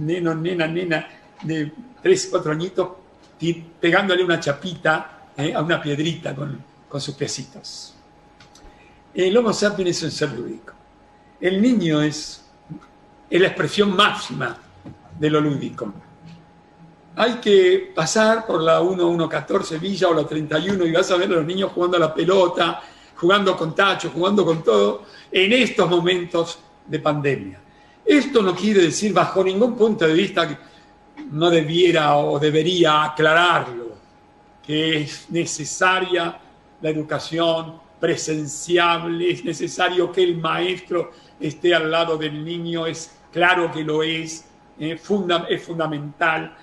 nena de 3, 4 añitos, pegándole una chapita a una piedrita con sus piecitos. El Homo sapiens es un ser lúdico. El niño es la expresión máxima de lo lúdico. Hay que pasar por la 1114 Villa o la 31 y vas a ver a los niños jugando a la pelota, jugando con tachos, jugando con todo, en estos momentos de pandemia. Esto no quiere decir, bajo ningún punto de vista, que no debiera o debería aclararlo, que es necesaria la educación presenciable, es necesario que el maestro esté al lado del niño, es claro que lo es fundamental,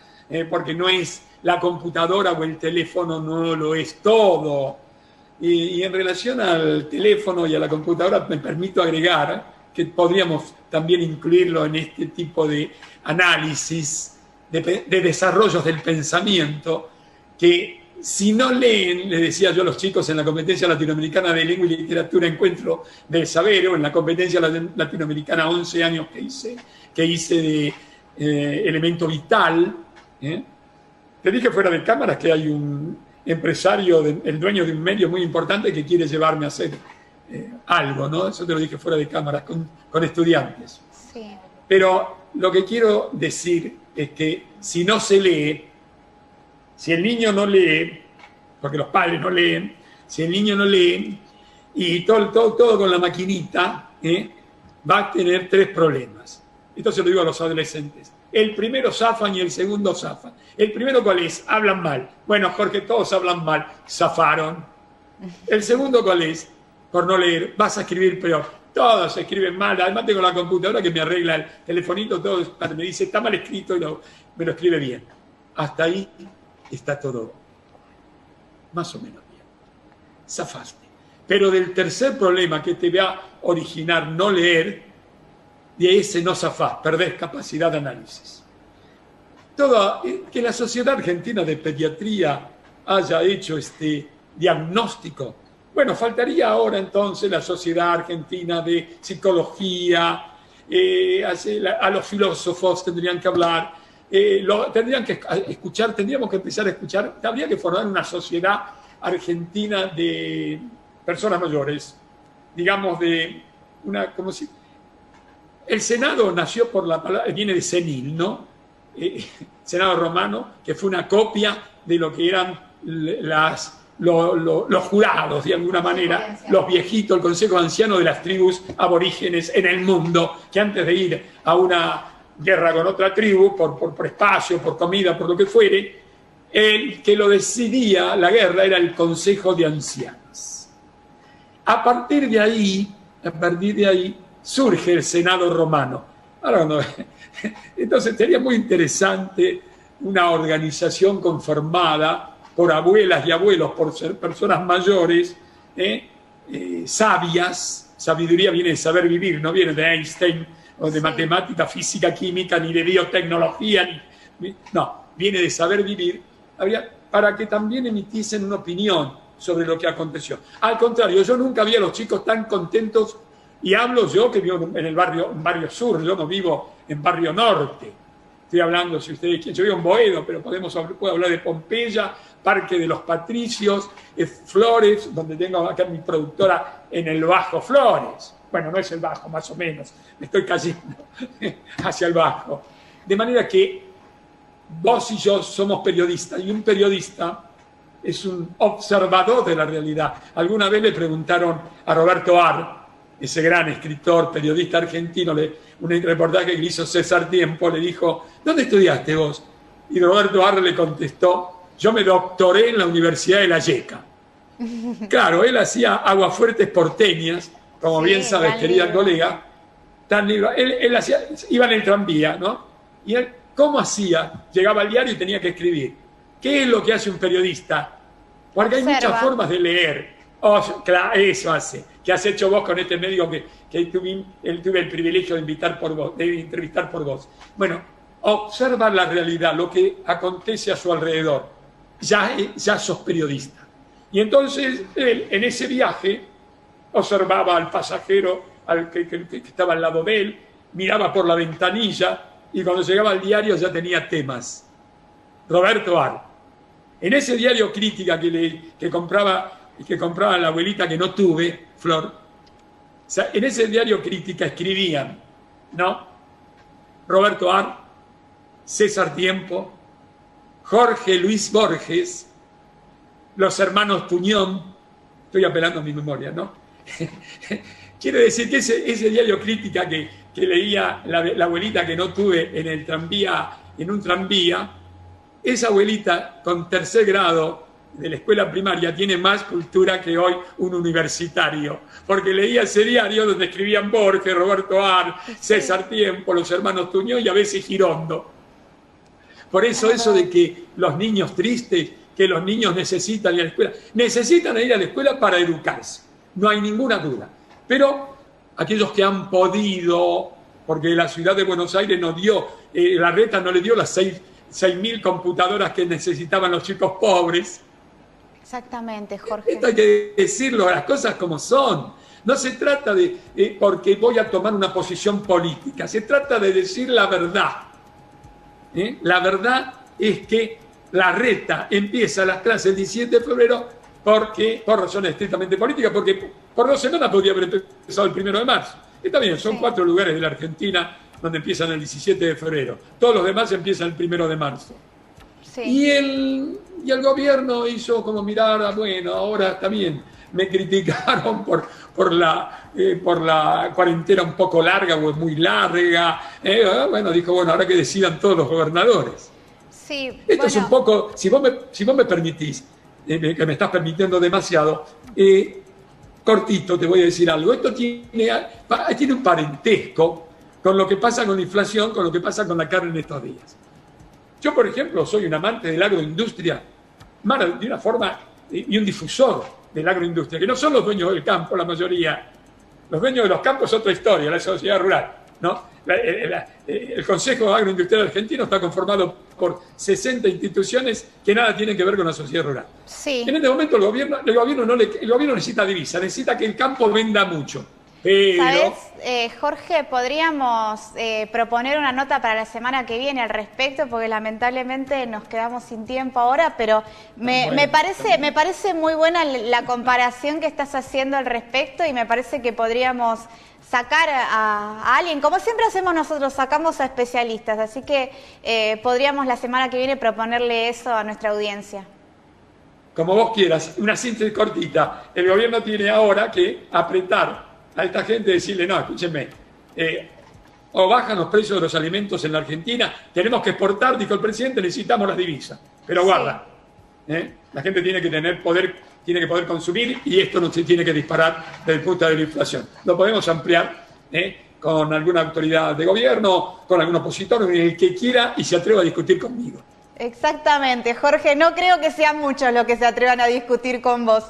porque no es la computadora o el teléfono, no lo es todo. Y en relación al teléfono y a la computadora me permito agregar que podríamos también incluirlo en este tipo de análisis, de desarrollos del pensamiento, que si no leen, les decía yo a los chicos en la competencia latinoamericana de lengua y literatura Encuentro del Saber, o en la competencia latinoamericana 11 años que hice de elemento vital, te dije fuera de cámaras que hay un empresario, el dueño de un medio muy importante que quiere llevarme a hacer algo, ¿no? Eso te lo dije fuera de cámaras con estudiantes. sí. Pero lo que quiero decir es que si no se lee, si el niño no lee, porque los padres no leen, si el niño no lee y todo con la maquinita, va a tener 3 problemas. Esto se lo digo a los adolescentes. El primero zafan y el segundo zafan. El primero, ¿cuál es? Hablan mal. Bueno, Jorge, todos hablan mal. Zafaron. El segundo, ¿cuál es? Por no leer. Vas a escribir peor. Todos escriben mal. Además tengo la computadora que me arregla el telefonito. Todo me dice, está mal escrito y me lo escribe bien. Hasta ahí está todo más o menos bien. Zafaste. Pero del tercer problema que te va a originar no leer, de ese no zafás, perdés capacidad de análisis. Que la Sociedad Argentina de Pediatría haya hecho este diagnóstico. Bueno, faltaría ahora entonces la Sociedad Argentina de Psicología, a los filósofos tendrían que hablar, tendrían que escuchar, tendríamos que empezar a escuchar, habría que formar una Sociedad Argentina de personas mayores, digamos de una, como si... El Senado nació por la palabra, viene de senil, ¿no? Senado romano, que fue una copia de lo que eran los jurados, de alguna manera, los viejitos, el consejo anciano de las tribus aborígenes en el mundo, que antes de ir a una guerra con otra tribu, por espacio, por comida, por lo que fuere, el que lo decidía, la guerra, era el consejo de ancianos. A partir de ahí, surge el Senado romano. Ahora, entonces sería muy interesante una organización conformada por abuelas y abuelos, por ser personas mayores, sabias. Sabiduría viene de saber vivir, no viene de Einstein o de matemática, física, química, ni de biotecnología, no, viene de saber vivir, para que también emitiesen una opinión sobre lo que aconteció. Al contrario, yo nunca vi a los chicos tan contentos. Y hablo yo que vivo en el barrio sur, yo no vivo en barrio norte. Estoy hablando, si ustedes quieren, yo vivo en Boedo, pero puedo hablar de Pompeya, Parque de los Patricios, Flores, donde tengo acá mi productora en el Bajo Flores. Bueno, no es el Bajo, más o menos, me estoy cayendo hacia el Bajo. De manera que vos y yo somos periodistas, y un periodista es un observador de la realidad. Alguna vez le preguntaron a Roberto Ar, ese gran escritor, periodista argentino, un reportaje que le hizo César Tiempo, le dijo, ¿dónde estudiaste vos? Y Roberto Arre le contestó, yo me doctoré en la Universidad de La Yeca. Claro, él hacía aguafuertes porteñas, como bien sabes, querida colega. Él iba en el tranvía, ¿no? Y él, ¿cómo hacía? Llegaba al diario y tenía que escribir. ¿Qué es lo que hace un periodista? Porque hay muchas formas de leer. Claro, eso hace. ¿Qué has hecho vos con este medio que tuve el privilegio de entrevistar por vos? Bueno, observa la realidad, lo que acontece a su alrededor. Ya sos periodista. Y entonces él, en ese viaje, observaba al pasajero que estaba al lado de él, miraba por la ventanilla y cuando llegaba al diario ya tenía temas. Roberto Ar. En ese diario Crítica que compraba la abuelita que no tuve, Flor, o sea, en ese diario Crítica escribían, ¿no? Roberto Ar, César Tiempo, Jorge Luis Borges, los hermanos Puñón, estoy apelando a mi memoria, ¿no? Quiero decir que ese diario Crítica que leía la abuelita que no tuve en un tranvía, esa abuelita con 3er grado de la escuela primaria tiene más cultura que hoy un universitario, porque leía ese diario donde escribían Borges, Roberto Ar, César Tiempo, los hermanos Tuñón y a veces Girondo. Por eso de que los niños tristes, que los niños necesitan ir a la escuela, necesitan ir a la escuela para educarse, no hay ninguna duda. Pero aquellos que han podido, porque la ciudad de Buenos Aires no dio, la reta no le dio las 6.000 computadoras que necesitaban los chicos pobres. Exactamente, Jorge. Esto hay que decirlo, las cosas como son. No se trata de porque voy a tomar una posición política, se trata de decir la verdad. La verdad es que la reta empieza las clases el 17 de febrero por razones estrictamente políticas, porque por 2 semanas podría haber empezado el 1 de marzo. Está bien, son 4 lugares de la Argentina donde empiezan el 17 de febrero. Todos los demás empiezan el 1 de marzo. Sí. Y el gobierno hizo como mirar, bueno, ahora está bien. Me criticaron por la cuarentena un poco larga o muy larga. Bueno, dijo, bueno, ahora que decidan todos los gobernadores. Sí, esto es un poco, si vos me permitís, que me estás permitiendo demasiado, cortito te voy a decir algo. Esto tiene un parentesco con lo que pasa con la inflación, con lo que pasa con la carne en estos días. Yo, por ejemplo, soy un amante de la agroindustria, de una forma, y un difusor de la agroindustria, que no son los dueños del campo, la mayoría. Los dueños de los campos es otra historia, la sociedad rural, ¿no? El Consejo Agroindustrial Argentino está conformado por 60 instituciones que nada tienen que ver con la sociedad rural. Sí. En este momento el gobierno necesita divisa, necesita que el campo venda mucho. Pero... ¿Sabes, Jorge? Podríamos proponer una nota para la semana que viene al respecto, porque lamentablemente nos quedamos sin tiempo ahora, pero me parece muy buena la comparación que estás haciendo al respecto y me parece que podríamos sacar a alguien, como siempre hacemos nosotros, sacamos a especialistas, así que podríamos la semana que viene proponerle eso a nuestra audiencia. Como vos quieras, una síntesis cortita. El gobierno tiene ahora que apretar a esta gente y decirle, no, escúchenme, o bajan los precios de los alimentos en la Argentina, tenemos que exportar, dijo el presidente, necesitamos las divisas. Pero guarda, la gente tiene que tener poder, tiene que poder consumir y esto no se tiene que disparar desde el punto de la inflación. Lo podemos ampliar con alguna autoridad de gobierno, con algún opositor, el que quiera y se atreva a discutir conmigo. Exactamente, Jorge, no creo que sean muchos los que se atrevan a discutir con vos.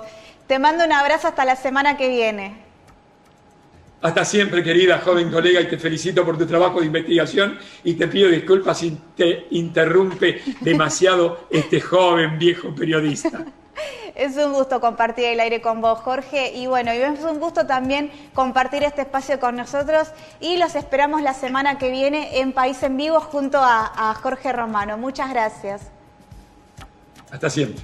Te mando un abrazo hasta la semana que viene. Hasta siempre, querida joven colega, y te felicito por tu trabajo de investigación y te pido disculpas si te interrumpe demasiado este joven viejo periodista. Es un gusto compartir el aire con vos, Jorge, y bueno, y es un gusto también compartir este espacio con nosotros y los esperamos la semana que viene en País en Vivo junto a Jorge Romano. Muchas gracias. Hasta siempre.